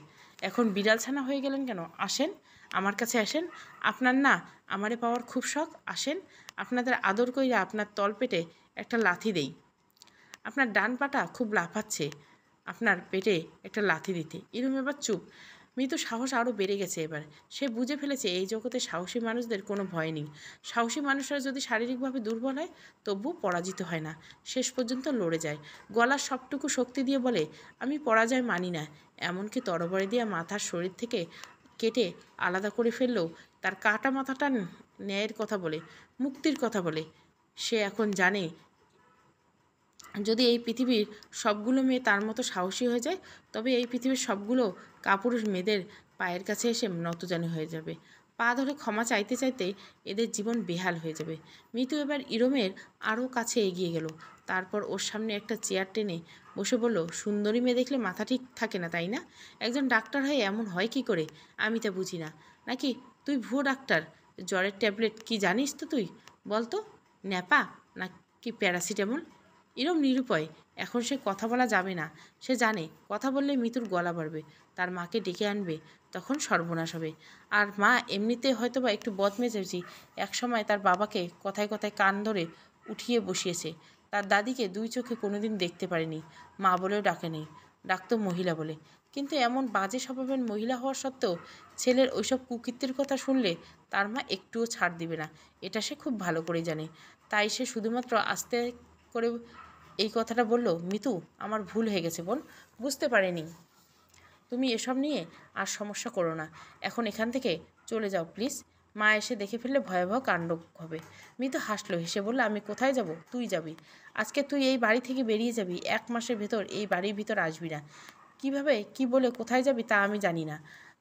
এখন বিড়াল ছানা হয়ে গেলেন কেন? আসেন আমার কাছে, আসেন। আপনার না আমারে পাওয়ার খুব শখ, আসেন আপনাদের আদর কইরা আপনার তলপেটে একটা লাথি দেই। আপনার ডান পাটা খুব লাফাচ্ছে, আপনার পেটে একটা লাথি দিতে। ইরম এবার চুপ। মৃত্যু সাহস আরও বেড়ে গেছে এবার। সে বুঝে ফেলেছে এই জগতে সাহসী মানুষদের কোনো ভয় নেই। সাহসী মানুষরা যদি শারীরিকভাবে দুর্বল হয় তবুও পরাজিত হয় না, শেষ পর্যন্ত লড়ে যায়। গলার সবটুকু শক্তি দিয়ে বলে, আমি পরাজয় মানি না। এমনকি তরবারি দিয়ে মাথার শরীর থেকে কেটে আলাদা করে ফেললেও তার কাটা মাথাটা ন্যায়ের কথা বলে, মুক্তির কথা বলে। সে এখন জানে, যদি এই পৃথিবীর সবগুলো মেয়ে তার মতো সাহসী হয়ে যায়, তবে এই পৃথিবীর সবগুলো কাপুরুষ মেয়েদের পায়ের কাছে এসে নতজানু হয়ে যাবে। পা ধরে ক্ষমা চাইতে চাইতে এদের জীবন বেহাল হয়ে যাবে। মিতু এবার ইরমের আরও কাছে এগিয়ে গেল। তারপর ওর সামনে একটা চেয়ার টেনে বসে বলল, সুন্দরী মেয়ে দেখলে মাথা ঠিক থাকে না, তাই না? একজন ডাক্তার হয়ে এমন হয় কি করে? আমি তা বুঝি না। নাকি তুই ভুয়ো ডাক্তার? জ্বরের ট্যাবলেট কি জানিস তো তুই? বলতো, ন্যাপা নাকি প্যারাসিটামল? ইরম নিরুপায়। এখন সে কথা বলা যাবে না। সে জানে কথা বললে মিতুর গলা বাড়বে, তার মাকে ডেকে আনবে, তখন সর্বনাশ হবে। আর মা এমনিতে হয়তোবা একটু বদমেজাজি। একসময় তার বাবাকে কথায় কথায় কান ধরে উঠিয়ে বসিয়েছে। তার দাদিকে দুই চোখে কোনোদিন দেখতে পারেনি, মা বলেও ডাকেনি, ডাকতো মহিলা বলে। কিন্তু এমন বাজে স্বভাবের মহিলা হওয়া সত্ত্বেও ছেলের ওইসব কুকীর্তির কথা শুনলে তার মা একটুও ছাড় দিবে না, এটা সে খুব ভালো করে জানে। তাই সে শুধুমাত্র আস্তে করে এই কথাটা বলল, মিতু, আমার ভুল হয়ে গেছে বোন, বুঝতে পারিনি। তুমি এসব নিয়ে আর সমস্যা করো না, এখন এখান থেকে চলে যাও প্লিজ। মা এসে দেখে ফেললে ভয়াবহ কাণ্ড হবে। মিতু হাসলো, হেসে বলল, আমি কোথায় যাব? তুই যাবি। আজকে তুই এই বাড়ি থেকে বেরিয়ে যাবি, 1 মাসের ভেতর এই বাড়ির ভিতর আসবি না। কিভাবে কি বলে কোথায় যাবি তা আমি জানি না,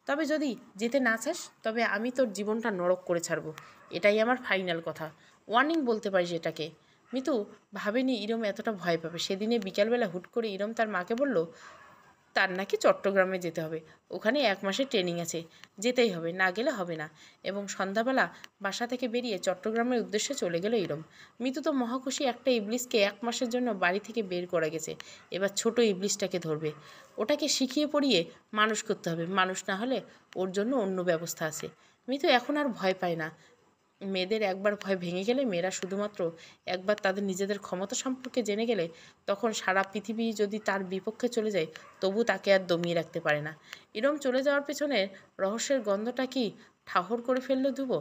তবে যদি যেতে না চাস তবে আমি তোর জীবনটা নরক করে ছাড়বো। এটাই আমার ফাইনাল কথা। ওয়ার্নিং বলতে পারিস এটাকে। মিতু ভাবেনি ইরম এতটা ভয় পাবে। সেদিনে বিকালবেলা হুট করে ইরম তার মাকে বলল, তার নাকি চট্টগ্রামে যেতে হবে, ওখানে 1 মাসের ট্রেনিং আছে, যেতেই হবে, না গেলে হবে না। এবং সন্ধ্যাবেলা বাসা থেকে বেরিয়ে চট্টগ্রামের উদ্দেশ্যে চলে গেল ইরম। মিতু তো মহাখুশি, একটা ইবলিশকে 1 মাসের জন্য বাড়ি থেকে বের করা গেছে। এবার ছোট ইবলিশটাকে ধরবে, ওটাকে শিখিয়ে পড়িয়ে মানুষ করতে হবে। মানুষ না হলে ওর জন্য অন্য ব্যবস্থা আছে। মিতু এখন আর ভয় পায় না। মেয়েদের একবার ভয় ভেঙে গেলে, মেয়েরা শুধুমাত্র একবার তাদের নিজেদের ক্ষমতা সম্পর্কে জেনে গেলে, তখন সারা পৃথিবী যদি তার বিপক্ষে চলে যায় তবু তাকে আর দমিয়ে রাখতে পারে না। এরম চলে যাওয়ার পেছনে রহস্যের গন্ধটা কি ঠাহর করে ফেললো ধ্রুব?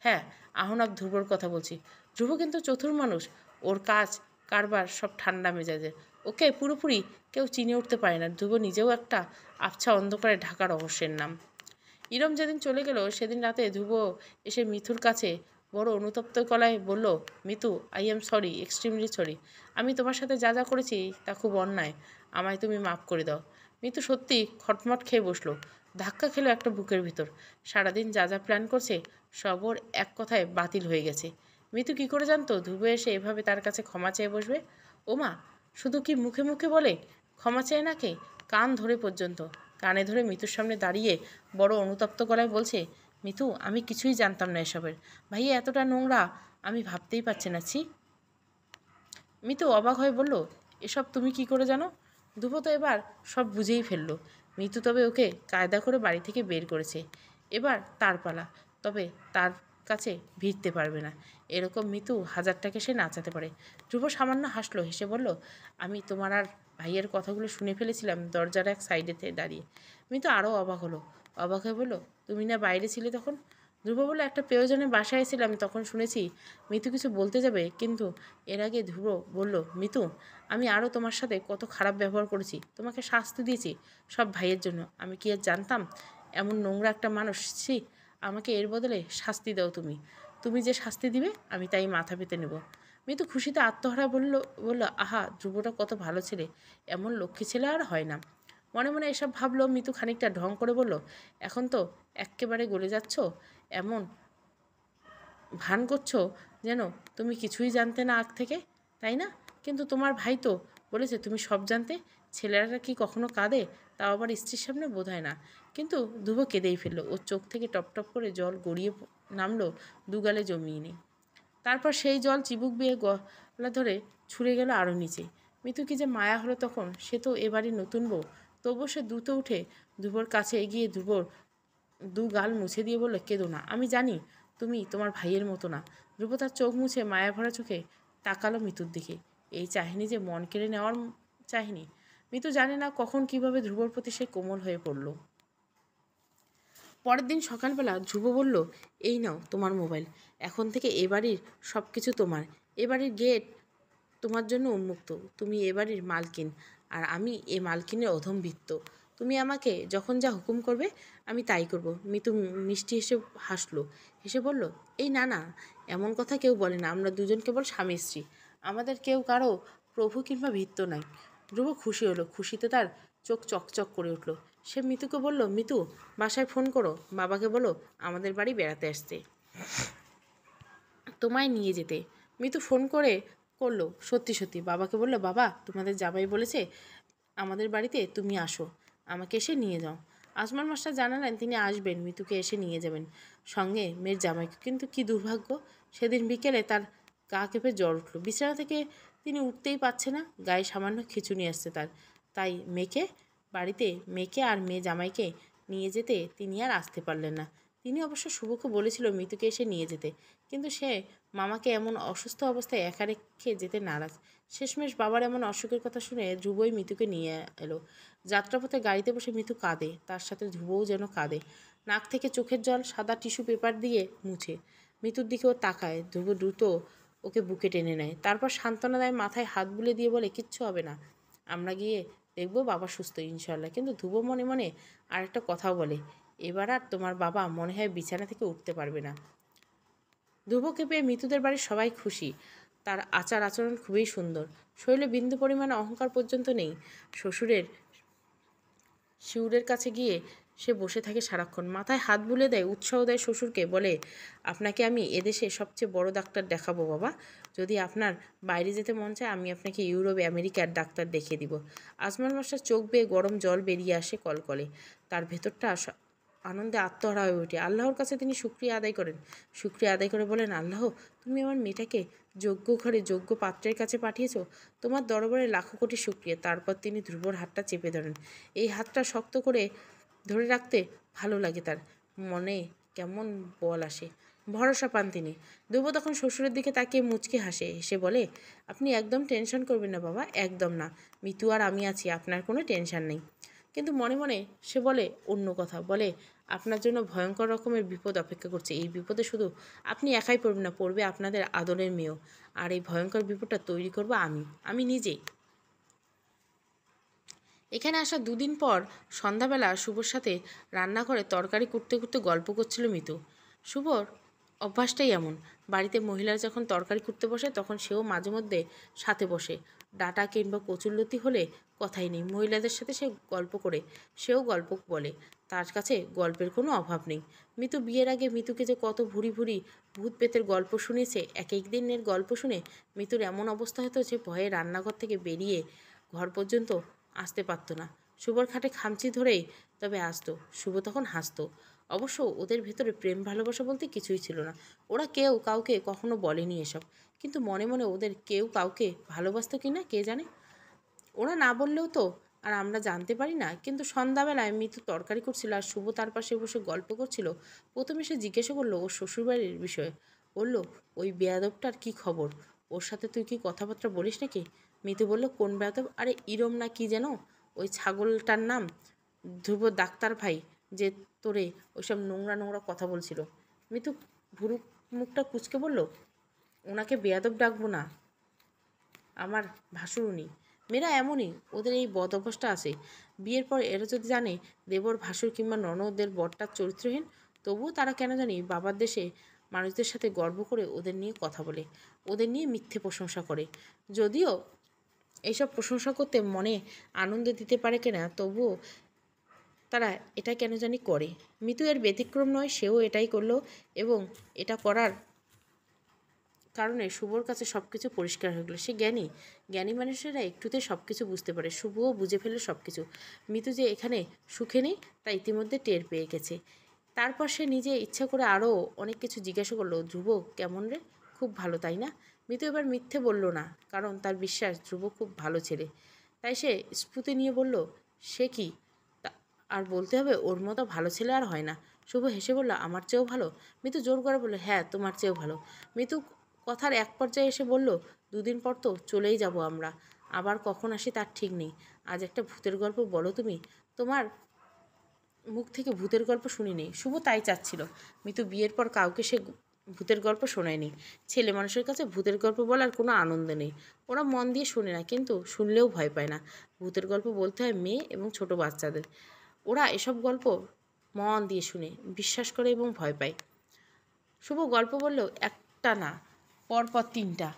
হ্যাঁ, আহনাব ধ্রুবর কথা বলছি। ধ্রুব কিন্তু চতুর মানুষ, ওর কাজ কারবার সব ঠান্ডা মেজাজের। ওকে পুরোপুরি কেউ চিনে উঠতে পারে না। ধ্রুব নিজেও একটা আবছা অন্ধকারে ঢাকা রহস্যের নাম। ইরম যেদিন চলে গেল সেদিন রাতে ধ্রুব এসে মিথুর কাছে বড় অনুতপ্ত গলায় বলল, Mitu, I am sorry, extremely sorry. আমি তোমার সাথে যা যা করেছি তা খুব অন্যায়, আমায় তুমি মাফ করে দাও। মিতু সত্যি খটমট খেয়ে বসলো, ধাক্কা খেলো একটা বুকের ভিতর। সারাদিন যা যা প্ল্যান করছে সব ওর এক কথায় বাতিল হয়ে গেছে। মিতু কী করে জানতো ধ্রুব এসে এভাবে তার কাছে ক্ষমা চেয়ে বসবে? ওমা, শুধু কি মুখে মুখে বলে ক্ষমা চেয়ে নাকে, কান ধরে পর্যন্ত। কানে ধরে মিতুর সামনে দাঁড়িয়ে বড় অনুতপ্ত গলায় বলছে, মিতু, আমি কিছুই জানতাম না এসবের। ভাইয়া এতটা নোংরা আমি ভাবতেই পারছি না। ছি। মিতু অবাক হয়ে বলল, এসব তুমি কি করে জানো? ধ্রুব তো এবার সব বুঝেই ফেললো। মিতু তবে ওকে কায়দা করে বাড়ি থেকে বের করেছে। এবার তার পালা, তবে তার কাছে ভিড়তে পারবে না। এরকম মিতু হাজারটাকে সে নাচাতে পারে। ধ্রুব সামান্য হাসলো, হেসে বলল, আমি তোমার আর ভাইয়ের কথাগুলো শুনে ফেলেছিলাম দরজার এক সাইডেতে দাঁড়িয়ে। মিতু আরও অবাক হলো, অবাক হয়ে বলল, তুমি না বাইরে ছিলে তখন? ধ্রুব বলল, একটা প্রয়োজনে বাসায় এসেছিলাম, তখন শুনেছি মিতু কিছু বলতে যাবে, কিন্তু এর আগে ধ্রুব বলল, মিতু, আমি আরও তোমার সাথে কত খারাপ ব্যবহার করেছি, তোমাকে শাস্তি দিয়েছি, সব ভাইয়ের জন্য। আমি কি আর জানতাম এমন নোংরা একটা মানুষ? ছি, আমাকে এর বদলে শাস্তি দাও তুমি। তুমি যে শাস্তি দিবে আমি তাই মাথা পেতে নেব। মিতু খুশিতে আত্মহারা বলল, আহা, ধ্রুবটা কত ভালো ছেলে, এমন লক্ষ্মী ছেলে আর হয় না। মনে মনে এসব ভাবলো মিতু। খানিকটা ঢং করে বলল, এখন তো এক্কেবারে গলে যাচ্ছ, এমন ভান করছো যেন তুমি কিছুই জানতে না আগ থেকে, তাই না? কিন্তু তোমার ভাই তো বলেছে তুমি সব জানতে। ছেলেরা কি কখনো কাঁদে? তাও আবার স্ত্রীর সামনে? বোধ হয় না। কিন্তু ধ্রুব কেঁদেই ফেললো। ওর চোখ থেকে টপ টপ করে জল গড়িয়ে নামলো, দুগালে জমিয়ে নেই। তারপর সেই জল চিবুক বেয়ে গলা ধরে ছুঁড়ে গেল আরও নিচে। মিতু কি যে মায়া হলো তখন। সে তো এবারই নতুন বউ। তবুও সে দ্রুত উঠে ধ্রুবর কাছে এগিয়ে ধ্রুবর দু গাল মুছে দিয়ে বলল, কেঁদো না, আমি জানি তুমি তোমার ভাইয়ের মতো না। ধ্রুব তার চোখ মুছে মায়া ভরা চোখে তাকালো মিতুর দিকে। এই চাহিনি যে মন কেড়ে নেওয়ার চাহিনি। মিতু জানে না কখন কিভাবে ধ্রুবর প্রতি সে কোমল হয়ে পড়ল। পরের দিন সকালবেলা ধ্রুব বলল, এই নাও তোমার মোবাইল, এখন থেকে এ বাড়ির সব কিছু তোমার, এ বাড়ির গেট তোমার জন্য উন্মুক্ত, তুমি এ বাড়ির মালকিন, আর আমি এ মালকিনের অধম ভৃত্য। তুমি আমাকে যখন যা হুকুম করবে আমি তাই করব। মিতু মিষ্টি হেসে হাসলো, হেসে বলল, এই না না, এমন কথা কেউ বলে না, আমরা দুজন কেবল স্বামী স্ত্রী, আমাদের কেউ কারো প্রভু কিংবা ভৃত্য নয়। ধ্রুব খুশি হলো, খুশিতে তার চোখ চকচক করে উঠল। সে মিতুকে বলল, মিতু, বাসায় ফোন করো, বাবাকে বলো আমাদের বাড়ি বেড়াতে আসতে, তোমায় নিয়ে যেতে। মিতু ফোন করলো, সত্যি সত্যি বাবাকে বলল, বাবা, তোমাদের জামাই বলেছে আমাদের বাড়িতে তুমি আসো, আমাকে এসে নিয়ে যাও। আজমান মাস্টার জানালেন তিনি আসবেন, মিতুকে এসে নিয়ে যাবেন, সঙ্গে মেয়ের জামাইকে। কিন্তু কি দুর্ভাগ্য, সেদিন বিকেলে তার গা কেঁপে জ্বর উঠল, বিছানা থেকে তিনি উঠতেই পারছে না, গায়ে সামান্য খিঁচুনি আসছে তার। তাই মেয়েকে আর মেয়ে জামাইকে নিয়ে যেতে তিনি আর আসতে পারলেন না। তিনি অবশ্য শুভকে বলেছিল মিতুকে এসে নিয়ে যেতে, কিন্তু সে মামাকে এমন অসুস্থ অবস্থায় একা রেখে যেতে নারাজ। শেষমেশ বাবার এমন অসুখের কথা শুনে ধ্রুবই মিতুকে নিয়ে এলো। যাত্রাপথে গাড়িতে বসে মিতু কাঁদে, তার সাথে ধ্রুবও যেন কাঁদে। নাক থেকে চোখের জল সাদা টিস্যু পেপার দিয়ে মুছে। মিতুর দিকে ও তাকায়, ধ্রুব দ্রুত ওকে বুকে টেনে নেয়, তারপর সান্ত্বনা দেয়, মাথায় হাত বুলে দিয়ে বলে, কিচ্ছু হবে না, আমরা গিয়ে দেখবো বাবা সুস্থ ইনশাল্লাহ। কিন্তু ধ্রুব মনে মনে আরেকটা কথাও বলে, এবার আর তোমার বাবা মনে হয় বিছানা থেকে উঠতে পারবে না। ধ্রুবকে পেয়ে মিতুদের বাড়ির সবাই খুশি, তার আচার আচরণ খুবই সুন্দর, শরীরে বিন্দু পরিমাণে অহংকার পর্যন্ত নেই। শ্বশুরের শিউরের কাছে গিয়ে সে বসে থাকে সারাক্ষণ, মাথায় হাত বুলে দেয়, উৎসাহ দেয় শ্বশুরকে, বলে, আপনাকে আমি এদেশে সবচেয়ে বড় ডাক্তার দেখাবো বাবা, যদি আপনার বাইরে যেতে মন চায় আমি আপনাকে ইউরোপে আমেরিকার ডাক্তার দেখিয়ে দিব। আজমান মাস্টার চোখ বেয়ে গরম জল বেরিয়ে আসে কলকলে, তার ভেতরটা আনন্দে আত্মহারা হয়ে ওঠে। আল্লাহর কাছে তিনি শুকরিয়া আদায় করেন, শুকরিয়া আদায় করে বলেন, আল্লাহ, তুমি আমার মেয়েটাকে যোগ্য ঘরে যোগ্য পাত্রের কাছে পাঠিয়েছ, তোমার দরবারে লাখো কোটি শুকরিয়া। তারপর তিনি ধ্রুবর হাতটা চেপে ধরেন, এই হাতটা শক্ত করে ধরে রাখতে ভালো লাগে তার, মনে কেমন বল আসে, ভরসা পান তিনি। ধ্রুব তখন শ্বশুরের দিকে তাকিয়ে মুচকে হাসে, হেসে বলে, আপনি একদম টেনশন করবেন না বাবা, একদম না, মিতু আর আমি আছি, আপনার কোনো টেনশন নেই। কিন্তু মনে মনে সে বলে অন্য কথা, বলে, আপনার জন্য ভয়ঙ্কর রকমের বিপদ অপেক্ষা করছে, এই বিপদে শুধু আপনি একাই পড়বেন না, পড়বে আপনাদের আদরের মেয়েও, আর এই ভয়ঙ্কর বিপদটা তৈরি করব আমি নিজেই। এখানে আসা দুদিন পর সন্ধ্যাবেলা শুভর সাথে রান্নাঘরে তরকারি করতে করতে গল্প করছিল মিতু। শুভর অভ্যাসটাই এমন, বাড়িতে মহিলারা যখন তরকারি করতে বসে তখন সেও মাঝে মধ্যে সাথে বসে। ডাঁটা কিংবা কচুরলতি হলে কথাই নেই, মহিলাদের সাথে সে গল্প করে, সেও গল্প বলে, তার কাছে গল্পের কোনো অভাব নেই। মিতু বিয়ের আগে মিতুকে যে কত ভুরি ভুরি ভূত পেতের গল্প শুনেছে, এক এক দিনের গল্প শুনে মিতুর এমন অবস্থা হতো যে ভয়ে রান্নাঘর থেকে বেরিয়ে ঘর পর্যন্ত আসতে পারত না। শুভর খাটে খামচি ধরেই তবে আসতো, শুভ তখন হাসতো। অবশ্য ওদের ভেতরে প্রেম ভালোবাসা বলতে কিছুই ছিল না, ওরা কেউ কাউকে কখনো বলেনি এসব, কিন্তু মনে মনে ওদের কেউ কাউকে ভালোবাসতো কি না কে জানে, ওরা না বললেও তো আর আমরা জানতে পারি না। কিন্তু সন্ধ্যাবেলায় মিতু তরকারি করছিল আর শুভ তার পাশে বসে গল্প করছিল। প্রথমে সে জিজ্ঞাসা করলো ওর শ্বশুরবাড়ির বিষয়ে, বলল, ওই বেয়াদবটার কি খবর, ওর সাথে তুই কি কথাবার্তা বলিস নাকি? মিতু বলল, কোন বেয়াদব? আরে ইরম না কি যেন ওই ছাগলটার নাম, ধ্রুব ডাক্তার ভাই যে তোরে ওইসব নোংরা নোংরা কথা বলছিল। মিতু ভুরু মুখটা কুঁচকে বলল, ওনাকে বেয়াদব ডাকবো না, আমার ভাসুর উনি, মেয়েরা এমনই, ওদের এই বদ অভ্যাসটা আছে। বিয়ের পর এরা যদি জানে দেবর ভাসুর কিংবা ননদের বরটার চরিত্রহীন, তবুও তারা কেন জানি বাবার দেশে মানুষদের সাথে গর্ব করে ওদের নিয়ে কথা বলে, ওদের নিয়ে মিথ্যে প্রশংসা করে। যদিও এইসব প্রশংসা করতে মনে আনন্দ দিতে পারে কিনা, তবুও তারা এটা কেন জানি করে। মিতু এর ব্যতিক্রম নয়, সেও এটাই করলো, এবং এটা করার কারণে শুভর কাছে সব কিছু পরিষ্কার হয়ে গেলো। সে জ্ঞানী, জ্ঞানী মানুষেরা একটুতে সব কিছু বুঝতে পারে। শুভও বুঝে ফেলে সব কিছু, মিতু যে এখানে সুখে নেই তা ইতিমধ্যে টের পেয়ে গেছে। তারপর সে নিজে ইচ্ছা করে আরও অনেক কিছু জিজ্ঞাসা করলো, ধ্রুব কেমন রে? খুব ভালো, তাই না? মিতু এবার মিথ্যে বলল না, কারণ তার বিশ্বাস ধ্রুব খুব ভালো ছেলে। তাই সে স্ফূর্তি নিয়ে বলল, সে কি আর বলতে হবে, ওর মতো ভালো ছেলে আর হয় না। শুভ হেসে বলল, আমার চেয়েও ভালো? মিতু জোর করে বলল, হ্যাঁ, তোমার চেয়েও ভালো। মিতু কথার এক পর্যায়ে এসে বলল, দুদিন পর তো চলেই যাব আমরা, আবার কখন আসি তার ঠিক নেই। আজ একটা ভূতের গল্প বলো তুমি, তোমার মুখ থেকে ভূতের গল্প শুনিনি। শুভ তাই চাচ্ছিল। মিতু বিয়ের পর কাউকে সে ভূতের গল্প শোনায়নি। ছেলে মানুষের কাছে ভূতের গল্প বলার কোনো আনন্দ নেই। ওরা মন দিয়ে শোনে না, কিন্তু শুনলেও ভয় পায় না। ভূতের গল্প বলতে হয় মেয়ে এবং ছোট বাচ্চাদের। ওরা এসব গল্প মন দিয়ে শুনে, বিশ্বাস করে এবং ভয় পায়। শুভ গল্প বললেও একটা না, পরপর তিনটা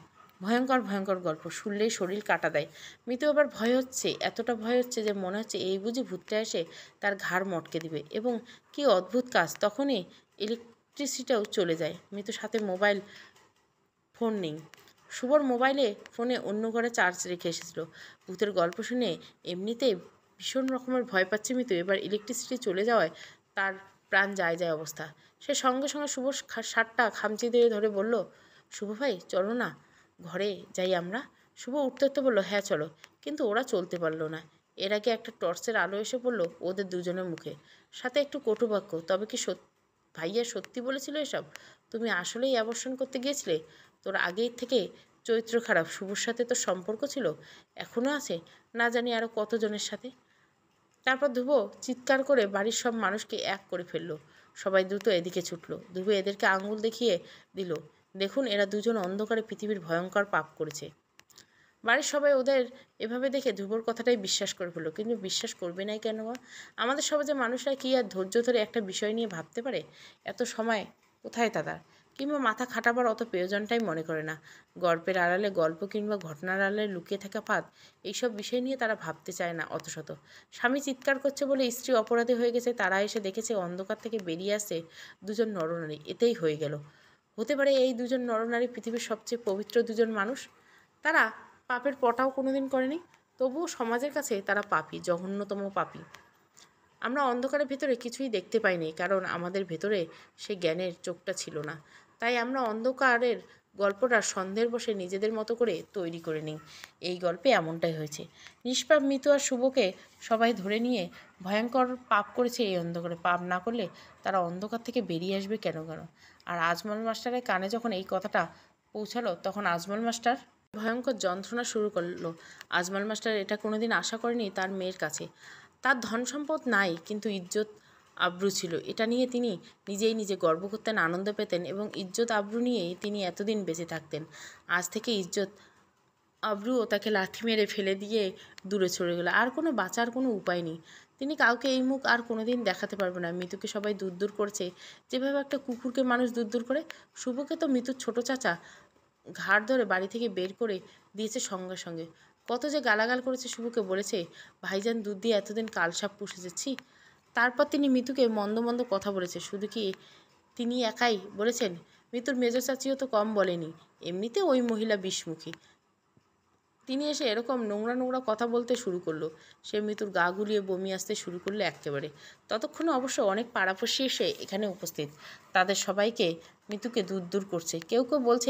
ভয়ঙ্কর ভয়ঙ্কর গল্প শুনলেই শরীর কাটা দেয়। মিতু আবার ভয় হচ্ছে, এতটা ভয় হচ্ছে যে মনে হচ্ছে এই বুঝি ভূতটা এসে তার ঘাড় মটকে দিবে। এবং কি অদ্ভুত কাজ, তখনই ইলেকট্রিসিটিও চলে যায়। মিতুর সাথে মোবাইল ফোন নেই। শুভর ফোনে অন্য ঘরে চার্জ রেখে এসেছিল। ভূতের গল্প শুনে এমনিতেই ভীষণ রকমের ভয় পাচ্ছে মিতু, এবার ইলেকট্রিসিটি চলে যাওয়ায় তার প্রাণ যায় যায় অবস্থা। সে সঙ্গে সঙ্গে শুভর শার্টটা খামচি দিয়ে ধরে বলল, শুভ ভাই চলো না, ঘরে যাই আমরা। শুভ উঠতে উঠতে বলল, হ্যাঁ চলো। কিন্তু ওরা চলতে পারলো না। এর আগে একটা টর্চের আলো এসে পড়ল ওদের দুজনের মুখে, সাথে একটু কটুবাক্য। তবে কি ভাইয়া সত্যি বলেছিল এসব? তুমি আসলেই অ্যাবর্শন করতে গিয়েছিলে? তোর আগেই থেকে চরিত্র খারাপ। শুভর সাথে তোর সম্পর্ক ছিল, এখনও আছে, না জানি আরও কতজনের সাথে। তারপর ধ্রুব চিৎকার করে বাড়ির সব মানুষকে এক করে ফেলল। সবাই দ্রুত এদিকে ছুটল। ধ্রুব এদেরকে আঙুল দেখিয়ে দিল, দেখুন এরা দুজন অন্ধকারে পৃথিবীর ভয়ঙ্কর পাপ করেছে। বাড়ির সবাই ওদের এভাবে দেখে ধ্রুবর কথাটাই বিশ্বাস করে ফেলল। কিন্তু বিশ্বাস করবে নাই কেন? আমাদের সমাজে মানুষরা কি আর ধৈর্য ধরে একটা বিষয় নিয়ে ভাবতে পারে? এত সময় কোথায় তাদের? কিংবা মাথা খাটাবার অত প্রয়োজনটাই মনে করে না। গল্পের আড়ালে গল্প কিংবা ঘটনার আড়ালে লুকিয়ে থাকা ফাঁদ, এইসব বিষয় নিয়ে তারা ভাবতে চায় না অত শত। স্বামী চিৎকার করছে বলে স্ত্রী অপরাধী হয়ে গেছে, তারা এসে দেখেছে অন্ধকার থেকে বেরিয়ে আসছে দুজন নরনারী, এতেই হয়ে গেল। হতে পারে এই দুজন নরনারী পৃথিবীর সবচেয়ে পবিত্র দুজন মানুষ। তারা পাপের পটাও কোনোদিন করেনি, তবুও সমাজের কাছে তারা পাপী, জঘন্যতম পাপী। আমরা অন্ধকারের ভেতরে কিছুই দেখতে পাইনি, কারণ আমাদের ভেতরে সে জ্ঞানের চোখটা ছিল না। তাই আমরা অন্ধকারের গল্পটা সন্দেহের বসে নিজেদের মতো করে তৈরি করে নিই। এই গল্পে এমনটাই হয়েছে। নিষ্পাপ মিতু আর শুভকে সবাই ধরে নিয়ে ভয়ঙ্কর পাপ করেছে এই অন্ধকারে। পাপ না করলে তারা অন্ধকার থেকে বেরিয়ে আসবে কেন কেন? আর আজমল মাস্টারের কানে যখন এই কথাটা পৌঁছালো, তখন আজমল মাস্টার ভয়ঙ্কর যন্ত্রণা শুরু করলো। আজমল মাস্টার এটা কোনোদিন আশা করেনি তার মেয়ের কাছে। তার ধন সম্পদ নাই, কিন্তু ইজ্জত আব্রু ছিল। এটা নিয়ে তিনি নিজে গর্ব করতেন, আনন্দ পেতেন, এবং ইজ্জত আব্রু নিয়েই তিনি এতদিন বেঁচে থাকতেন। আজ থেকে ইজ্জত আব্রুও তাকে লাথি মেরে ফেলে দিয়ে দূরে সরে গেল। আর কোনো বাঁচার কোনো উপায় নেই। তিনি কাউকে এই মুখ আর কোনোদিন দেখাতে পারবে না। মিতুকে সবাই দূর দূর করছে, যেভাবে একটা কুকুরকে মানুষ দূর দূর করে। শুভকে তো মিতুর ছোট চাচা ঘাড় ধরে বাড়ি থেকে বের করে দিয়েছে সঙ্গে সঙ্গে। কত যে গালাগাল করেছে শুভকে, বলেছে ভাইজান দুধ দিয়ে এতদিন কালসাপ পুষেছি। তারপর তিনি মিতুকে মন্দ মন্দ কথা বলেছে। শুধু কি তিনি একাই বলেছেন? মিতুর মেজো চাচিও তো কম বলেনি। এমনিতে ওই মহিলা বিষমুখী। তিনি এসে এরকম নোংরা নোংরা কথা বলতে শুরু করলো। সে মিতুর গা গুলিয়ে বমি আসতে শুরু করলো একেবারে। ততক্ষণে অবশ্য অনেক পাড়াপড়শি এসে এখানে উপস্থিত। তাদের সবাইকে মিতুকে দূর দূর করছে। কেউ কেউ বলছে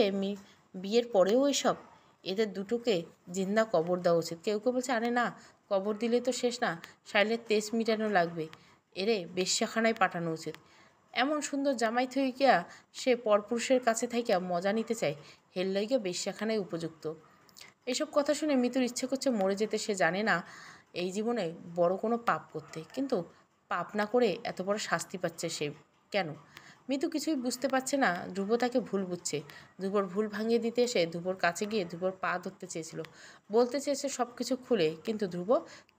বিয়ের পরেও এসব, এদের দুটোকে জিন্দা কবর দেওয়া উচিত। কেউ কেউ বলছে আরে না, কবর দিলে তো শেষ না, শাইলের তেজ মিটানো লাগবে, এরে বেশ্যাখানায় পাঠানো উচিত। এমন সুন্দর জামাই থইকিয়া সে পরপুরুষের কাছে থাইকা মজা নিতে চায়, হেল লইগা বেশ্যাখানায় উপযুক্ত। এসব কথা শুনে মিতুর ইচ্ছে করছে মরে যেতে। সে জানে না এই জীবনে বড় কোনো পাপ করতে, কিন্তু পাপ না করে এত বড় শাস্তি পাচ্ছে সে কেন? মিতু কিছুই বুঝতে পারছে না। ধ্রুব তাকে ভুল বুঝছে। ধ্রুবর ভুল ভাঙিয়ে দিতে এসে ধ্রুবর কাছে গিয়ে ধ্রুবর পা ধরতে চেয়েছিল, বলতে চেয়েছে সব কিছু খুলে। কিন্তু ধ্রুব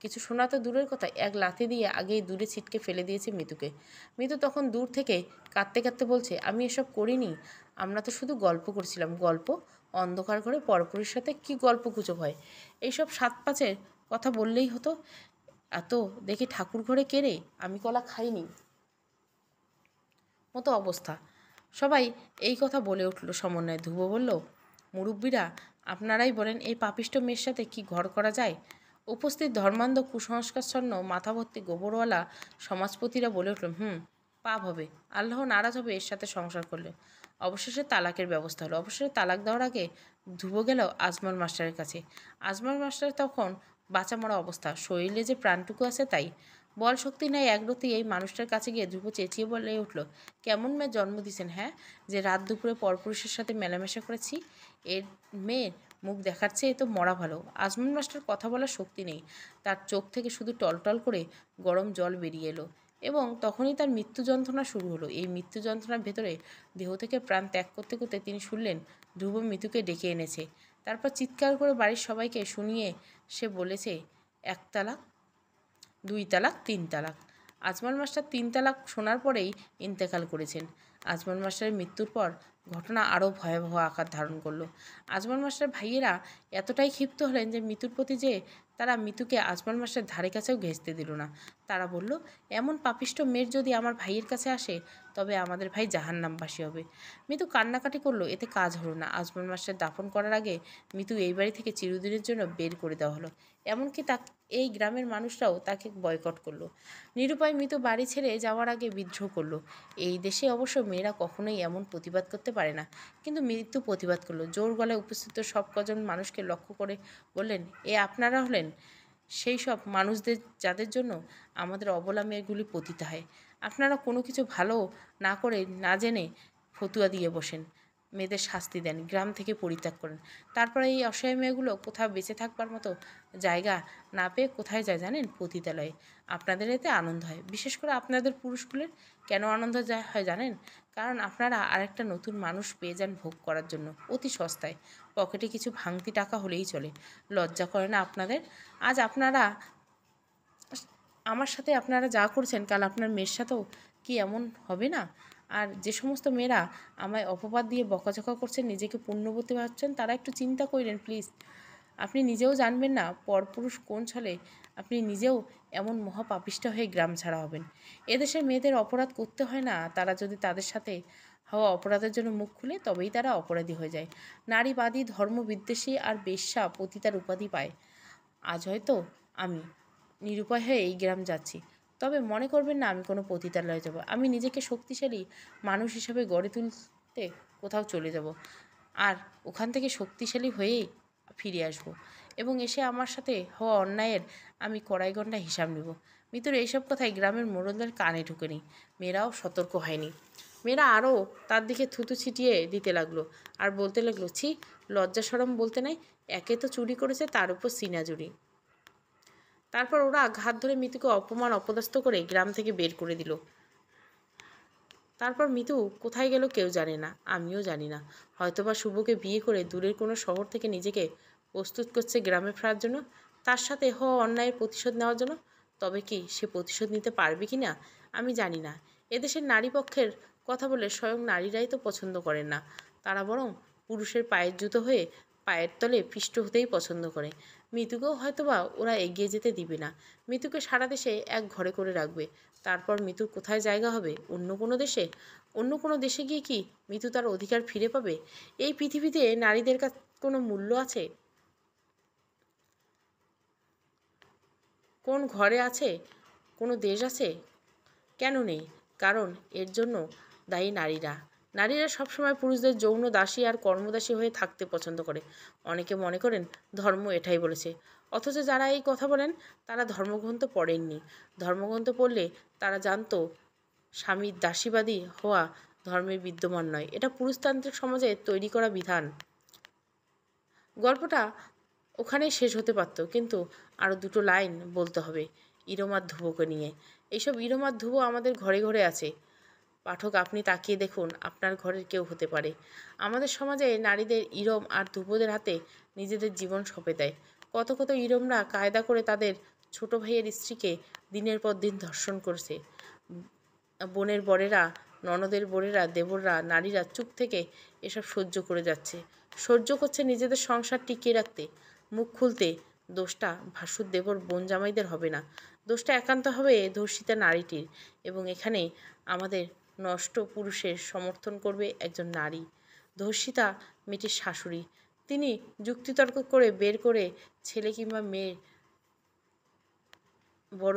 কিছু শোনা তো দূরের কথা, এক লাথি দিয়ে আগেই দূরে ছিটকে ফেলে দিয়েছে মিতুকে। মিতু তখন দূর থেকে কাঁদতে কাঁদতে বলছে, আমি এসব করিনি, আমরা তো শুধু গল্প করছিলাম। গল্প? অন্ধকার ঘরে পরপুরের সাথে কি গল্প গুজব হয়? এইসব সাত পাঁচের কথা বললেই হতো। এত দেখি ঠাকুর ঘরে কেড়ে আমি কলা খাইনি মতো অবস্থা। সবাই এই কথা বলে উঠল সমন্বয়ে। ধ্রুব বলল, মুরব্বীরা আপনারাই বলেন এই পাপিষ্ট মেয়ের সাথে কি ঘর করা যায়? উপস্থিত ধর্মান্ধ কুসংস্কারচ্ছন্ন মাথা ভর্তি গোবরওয়ালা সমাজপতিরা বলে উঠল, পাপ হবে, আল্লাহ নারাজ হবে এর সাথে সংসার করলে। অবশেষে তালাকের ব্যবস্থা হলো। অবশেষে তালাক দেওয়ার আগে ধ্রুব গেল আজমল মাস্টারের কাছে। আজমল মাস্টার তখন বাঁচা মরা অবস্থা, শরীরে যে প্রাণটুকু আছে তাই। বল শক্তি নাই একরতি। এই মানুষটার কাছে গিয়ে ধ্রুব চেঁচিয়ে বলে উঠল, কেমন মেয়ে জন্ম দিয়েছেন হ্যাঁ, যে রাত দুপুরে পরপুরুষের সাথে মেলামেশা করেছি? এর মেয়ের মুখ দেখার চেয়ে তো মরা ভালো। আজমল মাস্টার কথা বলার শক্তি নেই, তার চোখ থেকে শুধু টলটল করে গরম জল বেরিয়ে এলো। এবং তখনই তার মৃত্যু যন্ত্রণা শুরু হলো। এই মৃত্যু যন্ত্রণার ভেতরে দেহ থেকে প্রাণ ত্যাগ করতে করতে তিনি শুনলেন ধ্রুব মৃত্যুকে ডেকে এনেছে। তারপর চিৎকার করে বাড়ির সবাইকে শুনিয়ে সে বলেছে, 1 তালাক, 2 তালাক, 3 তালাক। আজমল মাস্টার 3 তালাক শোনার পরেই ইন্তেকাল করেছেন। আজমল মাস্টারের মৃত্যুর পর ঘটনা আরও ভয়াবহ আকার ধারণ করলো। আজমল মাস্টার ভাইয়েরা এতটাই ক্ষিপ্ত হলেন যে মিতুর প্রতি যে তারা মিতুকে আজমল মাস্টারের ধারে কাছেও ঘেঁষতে দিল না। তারা বলল, এমন পাপিষ্ট মেয়ের যদি আমার ভাইয়ের কাছে আসে তবে আমাদের ভাই জাহান্নামবাসী হবে। মিতু কান্নাকাটি করলো, এতে কাজ হলো না। আজমল মাস্টার দাফন করার আগে মিতু এই বাড়ি থেকে চিরদিনের জন্য বের করে দেওয়া হলো। এমনকি এই গ্রামের মানুষরাও তাকে বয়কট করলো। নিরুপায় মিতু বাড়ি ছেড়ে যাওয়ার আগে বিদ্রোহ করলো। এই দেশে অবশ্য মেয়েরা কখনোই এমন প্রতিবাদ করতে পারে না, কিন্তু মৃত্যু প্রতিবাদ করলো। জোর গলায় উপস্থিত সব কজন মানুষকে লক্ষ্য করে বললেন, আপনারা হলেন সেই সব মানুষদের যাদের জন্য আমাদের অবলা মেয়েগুলি পতিত হয়। আপনারা কোনো কিছু ভালো না করে না জেনে ফতুয়া দিয়ে বসেন, মেয়েদের শাস্তি দেন, গ্রাম থেকে পরিত্যাগ করেন। তারপরে এই অসহায় মেয়েগুলো কোথাও বেঁচে থাকবার মতো জায়গা না পেয়ে কোথায় যায় জানেন? পতিতালয়ে। আপনাদের এতে আনন্দ হয়, বিশেষ করে আপনাদের পুরুষগুলোর। কেন আনন্দ হয় জানেন? কারণ আপনারা আরেকটা নতুন মানুষ পেয়ে যান ভোগ করার জন্য, অতি সস্তায়। পকেটে কিছু ভাঙতি টাকা হলেই চলে। লজ্জা করে না আপনাদের? আজ আপনারা আমার সাথে আপনারা যা করছেন, কাল আপনার মেয়ের সাথেও কি এমন হবে না? আর যে সমস্ত মেয়েরা আমায় অপবাদ দিয়ে বকাঝকা করছেন, নিজেকে পুণ্যবতী ভাবছেন, তারা একটু চিন্তা করেন প্লিজ। আপনি নিজেও জানবেন না পরপুরুষ কোন ছলে আপনি নিজেও এমন মহাপাপিষ্টা হয়ে গ্রাম ছাড়া হবেন। এদেশের মেয়েদের অপরাধ করতে হয় না, তারা যদি তাদের সাথে হওয়া অপরাধের জন্য মুখ খুলে তবেই তারা অপরাধী হয়ে যায়। নারীবাদী, ধর্মবিদ্বেষী আর বেশ্যা পতিতার উপাধি পায়। আজ হয়তো আমি নিরুপায় হয়ে এই গ্রাম যাচ্ছি, তবে মনে করবেন না আমি কোনো পতিতালয়ে যাব। আমি নিজেকে শক্তিশালী মানুষ হিসেবে গড়ে তুলতে কোথাও চলে যাব, আর ওখান থেকে শক্তিশালী হয়েই ফিরে আসব, এবং এসে আমার সাথে হওয়া অন্যায়ের আমি কড়াইগন্ডা হিসাব নেব। মিতুর এইসব কথাই গ্রামের মোড়লদের কানে ঢুকেনি। মেয়েরাও সতর্ক হয়নি। মেয়েরা আরও তার দিকে থুতু ছিটিয়ে দিতে লাগলো আর বলতে লাগলো, ছি, লজ্জা সরম বলতে নাই, একে তো চুরি করেছে, তার উপর সিনা চুরি। তারপর ওরা ঘাত ধরে মিতুকে অপমান অপদস্থ করে গ্রাম থেকে বের করে দিল। তারপর মিতু কোথায় গেল কেউ জানে না, আমিও জানি না। হয়তোবা শুভকে বিয়ে করে দূরের কোনো শহর থেকে নিজেকে প্রস্তুত করছে গ্রামে ফেরার জন্য, তার সাথে হওয়া অন্যায়ের প্রতিশোধ নেওয়ার জন্য। তবে কি সে প্রতিশোধ নিতে পারবে কি না আমি জানি না। এদেশের নারী পক্ষের কথা বলে স্বয়ং নারীরাই তো পছন্দ করেন না, তারা বরং পুরুষের পায়ের জুতো হয়ে পায়ের তলে পিষ্ট হতেই পছন্দ করে। মিতুকেও হয়তোবা ওরা এগিয়ে যেতে দিবে না। মিতুকে সারা দেশে এক ঘরে করে রাখবে। তারপর মিতুর কোথায় জায়গা হবে? অন্য কোনো দেশে? অন্য কোনো দেশে গিয়ে কি মিতু তার অধিকার ফিরে পাবে? এই পৃথিবীতে নারীদের কাছে কোনো মূল্য আছে? কোন ঘরে আছে? কোনো দেশ আছে? কেন নেই? কারণ এর জন্য দায়ী নারীরা। নারীরা সবসময় পুরুষদের যৌন দাসী আর কর্মদাসী হয়ে থাকতে পছন্দ করে। অনেকে মনে করেন ধর্ম এটাই বলেছে, অথচ যারা এই কথা বলেন তারা ধর্মগ্রন্থ পড়েননি। ধর্মগ্রন্থ পড়লে তারা জানতো স্বামীর দাসীবাদী হওয়া ধর্মের বিদ্যমান নয়, এটা পুরুষতান্ত্রিক সমাজে তৈরি করা বিধান। গল্পটা ওখানেই শেষ হতে পারত, কিন্তু আরও দুটো লাইন বলতে হবে ইরম আর ধ্রুবকে নিয়ে। এইসব ইরম আর ধ্রুব আমাদের ঘরে ঘরে আছে। পাঠক, আপনি তাকিয়ে দেখুন, আপনার ঘরের কেউ হতে পারে। আমাদের সমাজে নারীদের ইরম আর ধ্রুবদের হাতে নিজেদের জীবন সঁপে দেয়। কত কত ইরমরা কায়দা করে তাদের ছোট ভাইয়ের স্ত্রীকে দিনের পর দিন ধর্ষণ করেছে। বোনের বরেরা, ননদের বোরেরা, দেবররা, নারীরা চুপ থেকে এসব সহ্য করে যাচ্ছে, সহ্য করছে নিজেদের সংসার টিকিয়ে রাখতে। মুখ খুলতে দোষটা ভাসুর দেবর বোন জামাইদের হবে না, দোষটা একান্ত হবে ধর্ষিতা নারীটির। এবং এখানে আমাদের নষ্ট পুরুষের সমর্থন করবে একজন নারী, ধর্ষিতা মেয়েটির শাশুড়ি। তিনি যুক্তিতর্ক করে বের করে ছেলে কিংবা মেয়ে বড়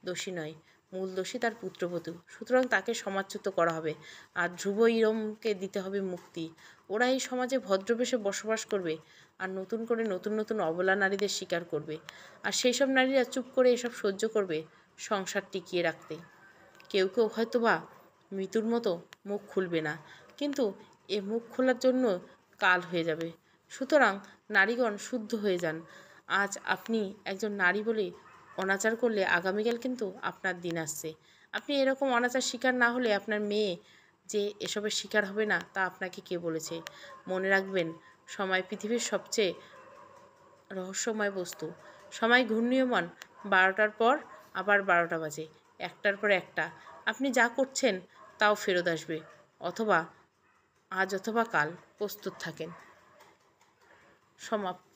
দোষী নয়, মূল দোষী তার পুত্রবধূ। সুতরাং তাকে সমাজচ্যুত করা হবে, আর ধ্রুব ইরমকে দিতে হবে মুক্তি। ওরা এই সমাজে ভদ্রবেশে বসবাস করবে আর নতুন করে নতুন নতুন অবলা নারীদের স্বীকার করবে, আর সেই সব নারীরা চুপ করে এসব সহ্য করবে সংসার টিকিয়ে রাখতে। কেউ কেউ হয়তো বা মৃত্যুর মতো মুখ খুলবে না, কিন্তু এ মুখ খোলার জন্য কাল হয়ে যাবে। সুতরাং নারীগণ শুদ্ধ হয়ে যান। আজ আপনি একজন নারী বলে অনাচার করলে আগামীকাল কিন্তু আপনার দিন আসছে। আপনি এরকম অনাচার শিকার না হলে আপনার মেয়ে যে এসবের শিকার হবে না তা আপনাকে কে বলেছে? মনে রাখবেন, সময় পৃথিবীর সবচেয়ে রহস্যময় বস্তু। সময় ঘূর্ণীয়মান, 12টার পর আবার 12টা বাজে, একটার পর একটা। আপনি যা করছেন তাও ফেরত আসবে, অথবা আজ অথবা কাল। প্রস্তুত থাকেন। সমাপ্ত।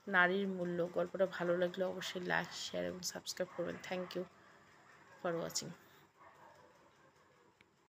নারীর মূল্য। গল্পটা ভালো লাগলে অবশ্যই লাইক, শেয়ার এবং সাবস্ক্রাইব করবেন। Thank you for watching.